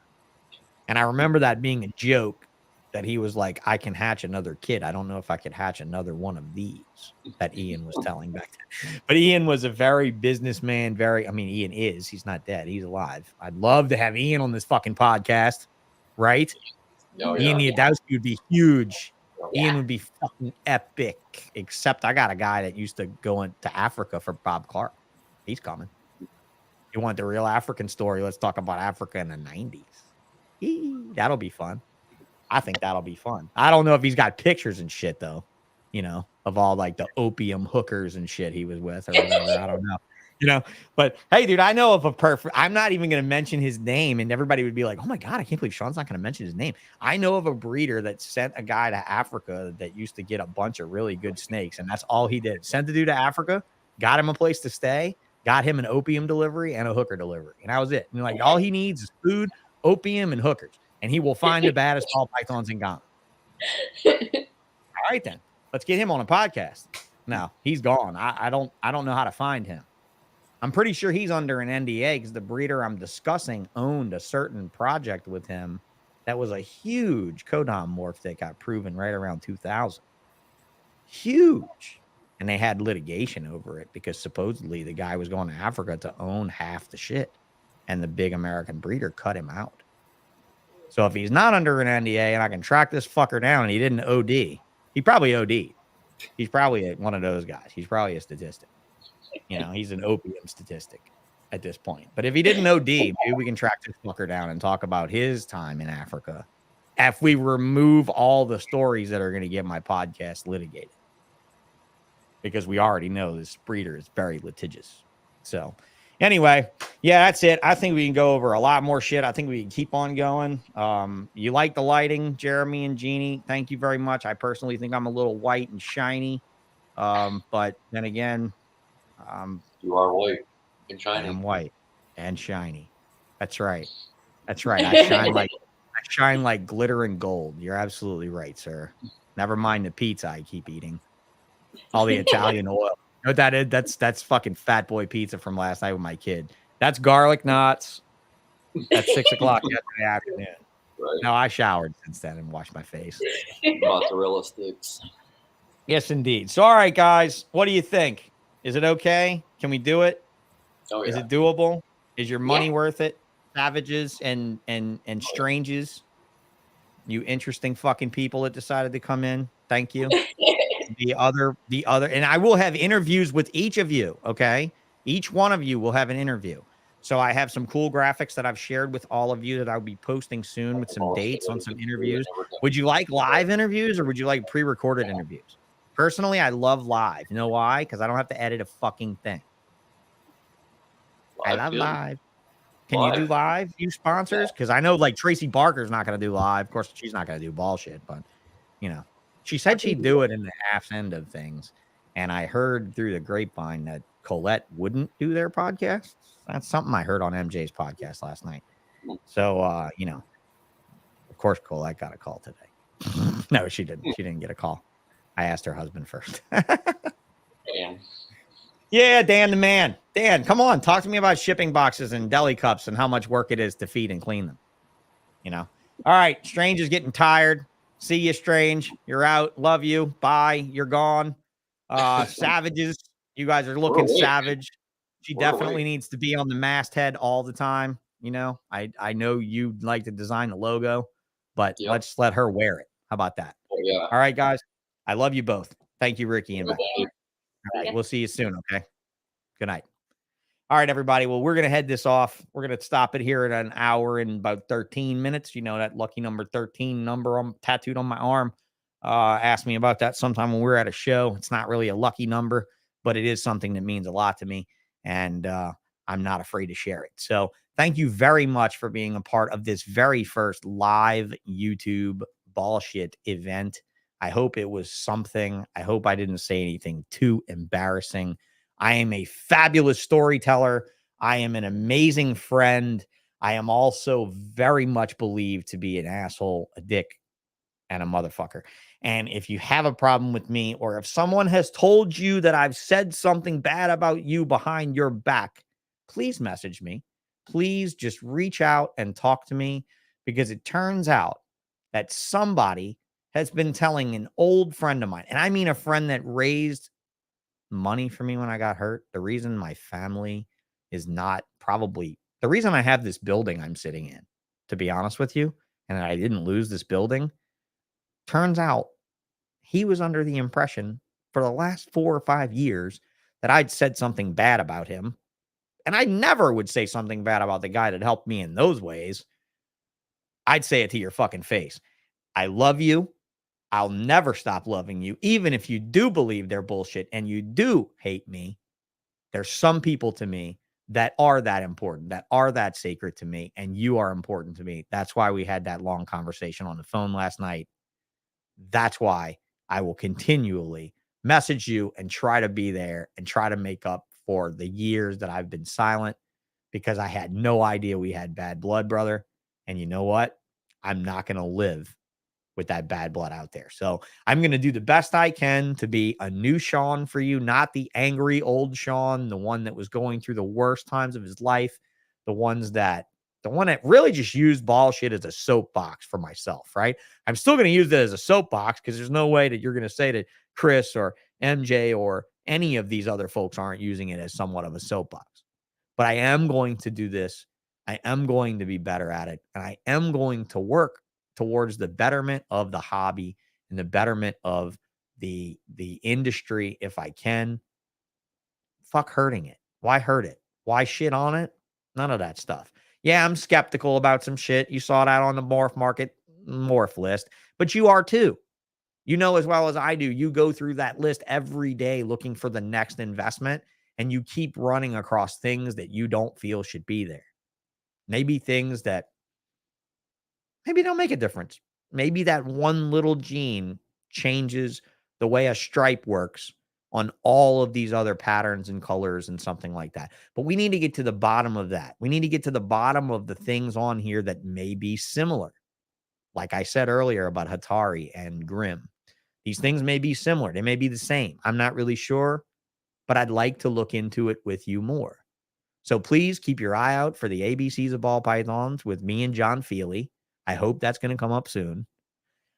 And I remember that being a joke, that he was like, I can hatch another kid. I don't know if I could hatch another one of these, that Ian was telling back then. But Ian was a very businessman, Ian is. He's not dead. He's alive. I'd love to have Ian on this fucking podcast, right? Oh, yeah. Ian Niedowski would be huge. Yeah. Ian would be fucking epic, except I got a guy that used to go into Africa for Bob Clark. He's coming. You want the real African story? Let's talk about Africa in the 90s. That'll be fun. I think that'll be fun. I don't know if he's got pictures and shit, though, of all like the opium hookers and shit he was with or whatever. I don't know. But hey, dude, I know of a perfect, I'm not even going to mention his name, and everybody would be like, oh my God, I can't believe Sean's not going to mention his name. I know of a breeder that sent a guy to Africa that used to get a bunch of really good snakes, and that's all he did. Sent the dude to Africa, got him a place to stay, got him an opium delivery and a hooker delivery, and that was it. And like, all he needs is food, opium, and hookers, and he will find the baddest ball pythons in Ghana. All right, then let's get him on a podcast. No, he's gone. I don't know how to find him. I'm pretty sure he's under an NDA because the breeder I'm discussing owned a certain project with him that was a huge codom morph that got proven right around 2000. Huge. And they had litigation over it because supposedly the guy was going to Africa to own half the shit. And the big American breeder cut him out. So if he's not under an NDA and I can track this fucker down and he didn't OD, he probably OD'd. He's probably one of those guys. He's probably a statistic. You know, he's an opium statistic at this point. But if he didn't OD, maybe we can track this fucker down and talk about his time in Africa if we remove all the stories that are going to get my podcast litigated. Because we already know this breeder is very litigious. So anyway, yeah, that's it. I think we can go over a lot more shit. I think we can keep on going. You like the lighting, Jeremy and Jeannie. Thank you very much. I personally think I'm a little white and shiny. But then again, you are white and shiny. I'm white and shiny. That's right. That's right. I shine like glitter and gold. You're absolutely right, sir. Never mind the pizza I keep eating. All the Italian oil. You know what that is? That's fucking Fat Boy pizza from last night with my kid. That's garlic knots. That's 6 o'clock yesterday afternoon. Right. No, I showered since then and washed my face. Mozzarella sticks. Yes, indeed. So, all right, guys, what do you think? Is it okay? Can we do it? Oh, yeah. Is it doable? Is your money worth it? Savages and strangers, you interesting fucking people that decided to come in. Thank you. The other, and I will have interviews with each of you. Okay. Each one of you will have an interview. So I have some cool graphics that I've shared with all of you that I'll be posting soon with some dates on some interviews. Would you like live interviews or would you like pre-recorded interviews? Personally, I love live. You know why? Because I don't have to edit a fucking thing. I love live. Can you do live, you sponsors? Because I know like Tracy Barker's not going to do live. Of course, she's not going to do bullshit, but you know, she said she'd do it in the half end of things. And I heard through the grapevine that Colette wouldn't do their podcasts. That's something I heard on MJ's podcast last night. So, you know, of course, Colette got a call today. No, she didn't. She didn't get a call. I asked her husband first. Damn. Yeah, Dan the man. Dan, come on. Talk to me about shipping boxes and deli cups and how much work it is to feed and clean them. You know? All right. Strange is getting tired. See you, Strange. You're out. Love you. Bye. You're gone. Savages. You guys are looking savage. She definitely needs to be on the masthead all the time. You know, I know you'd like to design the logo, but let's let her wear it. How about that? Oh, yeah. All right, guys. I love you both. Thank you, Ricky and Beck. All right, Yeah. we'll see you soon, okay? Good night. All right, everybody. Well, we're going to head this off. We're going to stop it here at an hour and about 13 minutes. You know, that lucky number 13 number tattooed on my arm. Asked me about that sometime when we were at a show. It's not really a lucky number, but it is something that means a lot to me, and I'm not afraid to share it. So thank you very much for being a part of this very first live YouTube bullshit event. I hope it was something. I hope I didn't say anything too embarrassing. I am a fabulous storyteller. I am an amazing friend. I am also very much believed to be an asshole, a dick, and a motherfucker. And if you have a problem with me, or if someone has told you that I've said something bad about you behind your back, please message me. Please just reach out and talk to me, because it turns out that somebody has been telling an old friend of mine, and I mean a friend that raised money for me when I got hurt. The reason my family is not probably the reason I have this building I'm sitting in, to be honest with you, and I didn't lose this building. Turns out he was under the impression for the last 4 or 5 years that I'd said something bad about him. And I never would say something bad about the guy that helped me in those ways. I'd say it to your fucking face. I love you. I'll never stop loving you. Even if you do believe they're bullshit and you do hate me, there's some people to me that are that important, that are that sacred to me, and you are important to me. That's why we had that long conversation on the phone last night. That's why I will continually message you and try to be there and try to make up for the years that I've been silent, because I had no idea we had bad blood, brother. And you know what? I'm not going to live with that bad blood out there. So I'm going to do the best I can to be a new Sean for you, not the angry old Sean, the one that was going through the worst times of his life, the one that really just used bullshit as a soapbox for myself, right? I'm still going to use it as a soapbox, because there's no way that you're going to say that Chris or MJ or any of these other folks aren't using it as somewhat of a soapbox. But I am going to do this. I am going to be better at it. And I am going to work towards the betterment of the hobby and the betterment of the industry if I can. Fuck hurting it. Why hurt it? Why shit on it? None of that stuff. Yeah, I'm skeptical about some shit. You saw that on the morph list, but you are too. You know as well as I do, you go through that list every day looking for the next investment, and you keep running across things that you don't feel should be there. Maybe things that maybe don't make a difference. Maybe that one little gene changes the way a stripe works on all of these other patterns and colors and something like that. But we need to get to the bottom of that. We need to get to the bottom of the things on here that may be similar. Like I said earlier about Hatari and Grimm. These things may be similar. They may be the same. I'm not really sure, but I'd like to look into it with you more. So please keep your eye out for the ABCs of Ball Pythons with me and John Feely. I hope that's going to come up soon.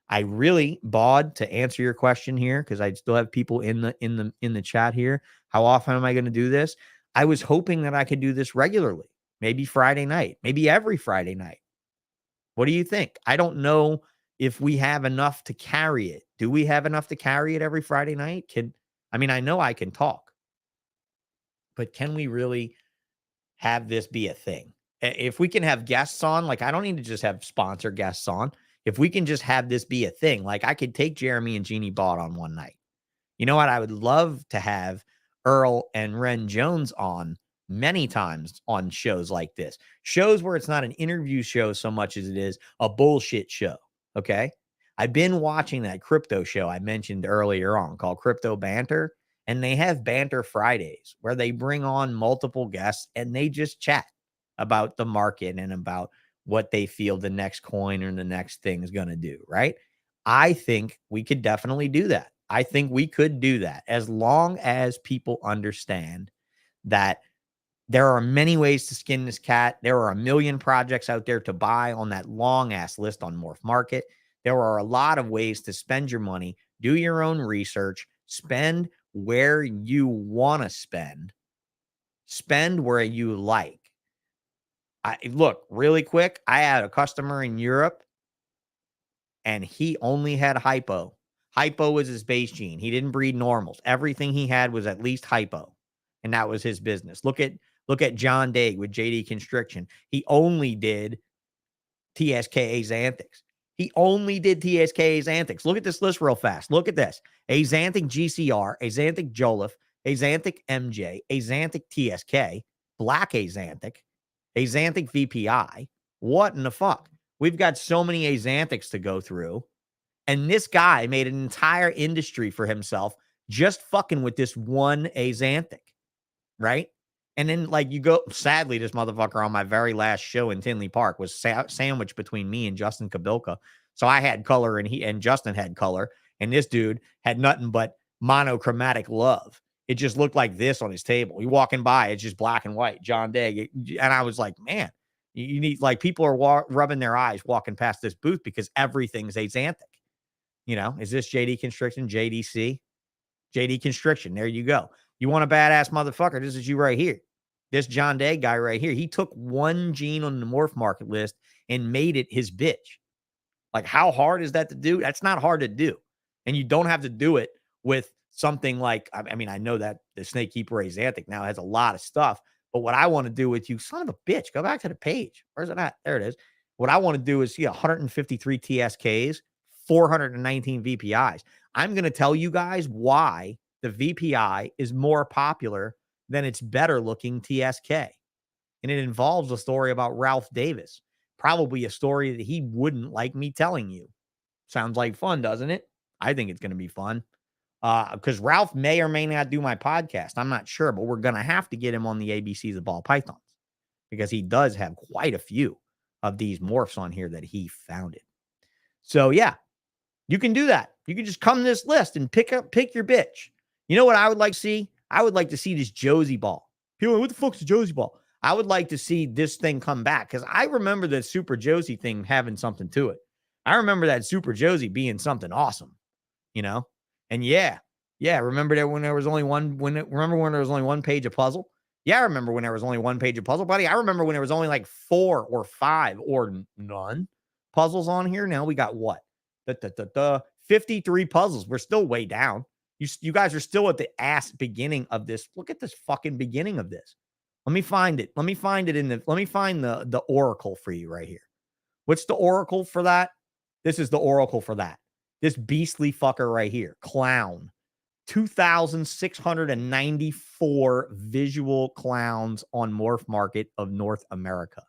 I really, Bod, to answer your question here, because I still have people in the chat here. How often am I going to do this? I was hoping that I could do this regularly, maybe Friday night, maybe every Friday night. What do you think? I don't know if we have enough to carry it. Do we have enough to carry it every Friday night? I know I can talk, but can we really have this be a thing? If we can have guests on, like I don't need to just have sponsor guests on. If we can just have this be a thing, like I could take Jeremy and Jeannie Bott on one night. You know what? I would love to have Earl and Ren Jones on many times on shows like this. Shows where it's not an interview show so much as it is a bullshit show. Okay. I've been watching that crypto show I mentioned earlier on called Crypto Banter. And they have Banter Fridays where they bring on multiple guests and they just chat about the market and about what they feel the next coin or the next thing is going to do, right? I think we could definitely do that. I think we could do that as long as people understand that there are many ways to skin this cat. There are a million projects out there to buy on that long ass list on Morph Market. There are a lot of ways to spend your money, do your own research, spend where you want to spend where you like. Look, really quick, I had a customer in Europe and he only had hypo. Hypo was his base gene. He didn't breed normals. Everything he had was at least hypo, and that was his business. Look at John Daig with JD Constriction. He only did TSK Axanthics. He only did TSK Axanthics. Look at this list real fast. Look at this. Axanthic GCR, Axanthic Joliffe, Axanthic MJ, Axanthic TSK, Black Axanthic, Axanthic VPI. What in the fuck? We've got so many Axanthics to go through. And this guy made an entire industry for himself just fucking with this one Axanthic, right? And then, like, you go, sadly, this motherfucker on my very last show in Tinley Park was sandwiched between me and Justin Kabilka. So I had color and Justin had color. And this dude had nothing but monochromatic love. It just looked like this on his table. You walking by, it's just black and white, John Daig. And I was like, man, you need, like, people are rubbing their eyes walking past this booth because everything's Axanthic. You know, is this JD Constriction, JDC? JD Constriction. There you go. You want a badass motherfucker? This is you right here. This John Daig guy right here. He took one gene on the Morph Market list and made it his bitch. Like, how hard is that to do? That's not hard to do. And you don't have to do it with something like, I mean, I know that the Snake Keeper Axanthic now has a lot of stuff, but what I want to do with you, son of a bitch, go back to the page. Where's it at? There it is. What I want to do is see 153 TSKs, 419 VPIs. I'm going to tell you guys why the VPI is more popular than its better looking TSK. And it involves a story about Ralph Davis, probably a story that he wouldn't like me telling you. Sounds like fun, doesn't it? I think it's going to be fun. Because Ralph may or may not do my podcast. I'm not sure, but we're going to have to get him on the ABCs of Ball Pythons because he does have quite a few of these morphs on here that he founded. So yeah, you can do that. You can just come to this list and pick your bitch. You know what I would like to see? I would like to see this Josie ball. People, what the fuck's a Josie ball? I would like to see this thing come back because I remember the Super Josie thing having something to it. I remember that Super Josie being something awesome, you know? And yeah, Yeah, remember that when there was only remember when there was only one page of puzzle? Yeah, I remember when there was only one page of puzzle, buddy. I remember when there was only like 4 or 5 or none puzzles on here. Now we got what? 53 puzzles. We're still way down. You guys are still at the ass beginning of this. Look at this fucking beginning of this. Let me find it. Let me find the oracle for you right here. What's the oracle for that? This is the oracle for that. This beastly fucker right here. Clown. 2,694 visual clowns on Morph Market of North America.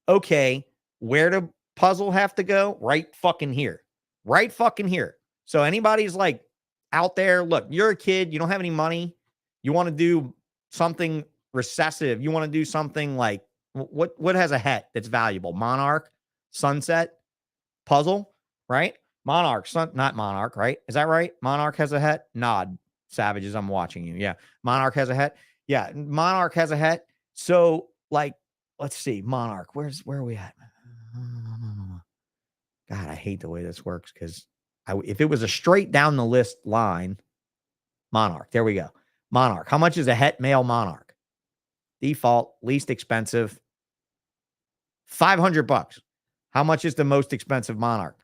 Okay, where do puzzle have to go? Right fucking here. Right fucking here. So anybody's like out there, look, you're a kid, you don't have any money, you want to do something recessive, you want to do something like what has a het that's valuable? Monarch, Sunset, Puzzle, right? Monarch, not Monarch, right? Is that right? Monarch has a het? Nod, savages, I'm watching you. Yeah. Monarch has a het? Yeah, Monarch has a het. So, like, let's see. Monarch, where are we at? God, I hate the way this works because if it was a straight down the list line, Monarch, there we go. Monarch, how much is a het male Monarch? Default, least expensive, $500. How much is the most expensive Monarch?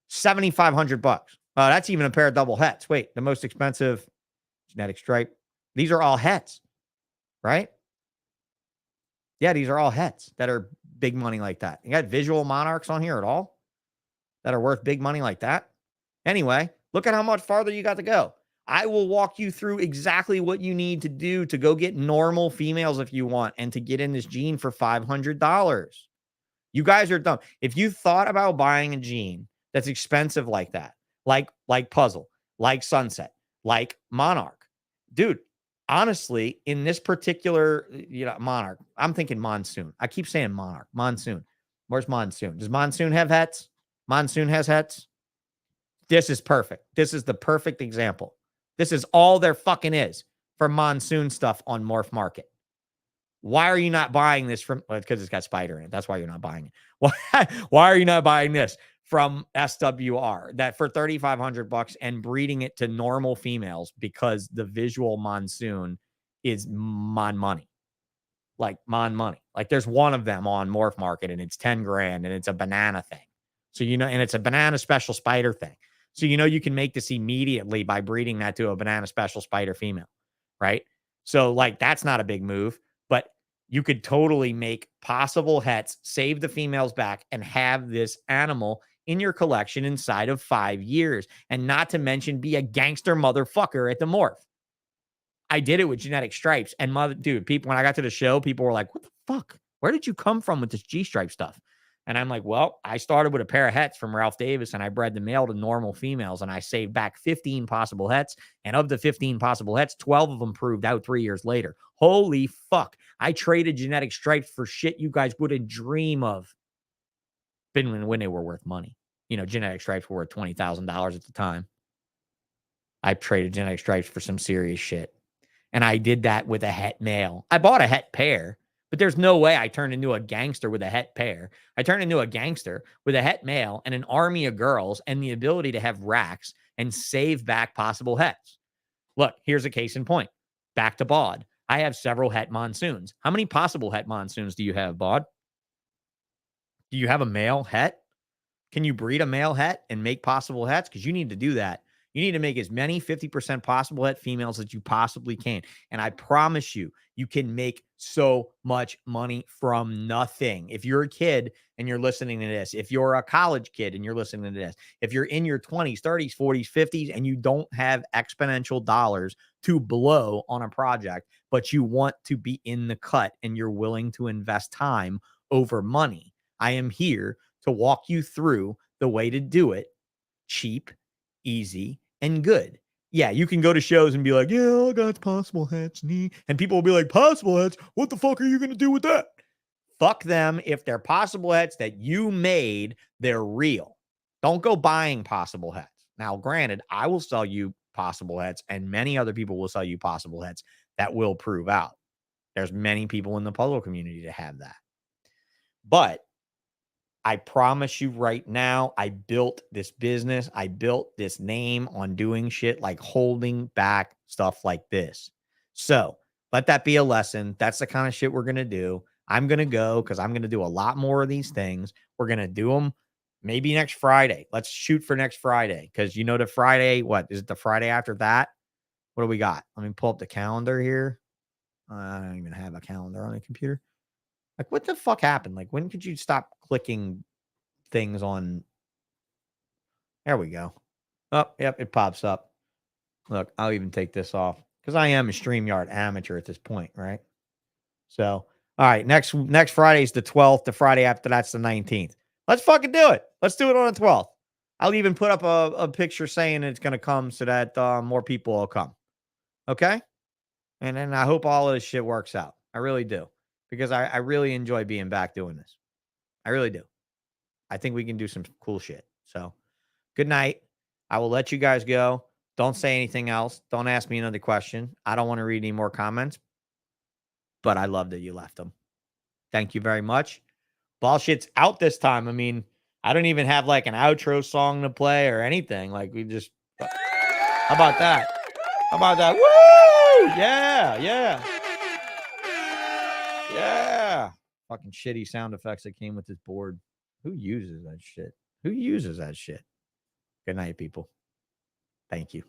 $7,500. That's even a pair of double hets. Wait, the most expensive genetic stripe. These are all hets, right? Yeah, these are all hets that are big money like that. You got visual monarchs on here at all that are worth big money like that? Anyway, look at how much farther you got to go. I will walk you through exactly what you need to do to go get normal females if you want and to get in this gene for $500. You guys are dumb. If you thought about buying a gene that's expensive like that, like Puzzle, like Sunset, like Monarch, dude, honestly, in this particular, Monarch, I'm thinking Monsoon. I keep saying Monarch, Monsoon. Where's Monsoon? Does Monsoon have hets? Monsoon has hets. This is perfect. This is the perfect example. This is all there fucking is for Monsoon stuff on Morph Market. Why are you not buying this from? Well, because it's got spider in it. That's why you're not buying it. Why are you not buying this from SWR that for $3,500 and breeding it to normal females because the visual Monsoon is mon money, like mon money. Like there's one of them on Morph Market and it's 10 grand and it's a banana thing. So, and it's a banana special spider thing. So, you can make this immediately by breeding that to a banana special spider female, right? So like, that's not a big move, but you could totally make possible hets, save the females back and have this animal in your collection inside of 5 years. And not to mention be a gangster motherfucker at the Morph. I did it with genetic stripes and people, when I got to the show, people were like, what the fuck? Where did you come from with this G-stripe stuff? And I'm like, well, I started with a pair of hets from Ralph Davis and I bred the male to normal females and I saved back 15 possible hets. And of the 15 possible hets, 12 of them proved out 3 years later. Holy fuck. I traded genetic stripes for shit you guys wouldn't dream of. When they were worth money. Genetic stripes were worth $20,000 at the time. I traded genetic stripes for some serious shit. And I did that with a het male. I bought a het pair. But there's no way I turned into a gangster with a het pair. I turned into a gangster with a het male and an army of girls and the ability to have racks and save back possible hets. Look, here's a case in point. Back to Bod. I have several het monsoons. How many possible het monsoons do you have, Bod? Do you have a male het? Can you breed a male het and make possible hets? Because you need to do that. You need to make as many 50% possible het females as you possibly can. And I promise you, you can make so much money from nothing. If you're a kid and you're listening to this, if you're a college kid and you're listening to this, if you're in your 20s, 30s, 40s, 50s, and you don't have exponential dollars to blow on a project, but you want to be in the cut and you're willing to invest time over money, I am here to walk you through the way to do it cheap, easy, and good. Yeah, you can go to shows and be like, yeah, I got possible hats, and people will be like, possible hats? What the fuck are you going to do with that? Fuck them. If they're possible hats that you made, they're real. Don't go buying possible hats. Now, granted, I will sell you possible hats, and many other people will sell you possible hats that will prove out. There's many people in the puzzle community to have that. But I promise you right now, I built this business. I built this name on doing shit like holding back stuff like this. So let that be a lesson. That's the kind of shit we're going to do. I'm going to go because I'm going to do a lot more of these things. We're going to do them maybe next Friday. Let's shoot for next Friday because you know the Friday, what is it, the Friday after that? What do we got? Let me pull up the calendar here. I don't even have a calendar on the computer. Like, what the fuck happened? Like, when could you stop clicking things on? There we go. Oh, yep, it pops up. Look, I'll even take this off because I am a StreamYard amateur at this point, right? So, all right, next Friday is the 12th. The Friday after that's the 19th. Let's fucking do it. Let's do it on the 12th. I'll even put up a picture saying it's going to come so that more people will come. Okay? And then I hope all of this shit works out. I really do. Because I really enjoy being back doing this. I really do. I think we can do some cool shit. So, good night. I will let you guys go. Don't say anything else. Don't ask me another question. I don't want to read any more comments. But I love that you left them. Thank you very much. Bullshit's out this time. I mean, I don't even have like an outro song to play or anything. Like, we just... How about that? How about that? Woo! Yeah, yeah. Yeah. Fucking shitty sound effects that came with this board. Who uses that shit? Who uses that shit? Good night, people. Thank you.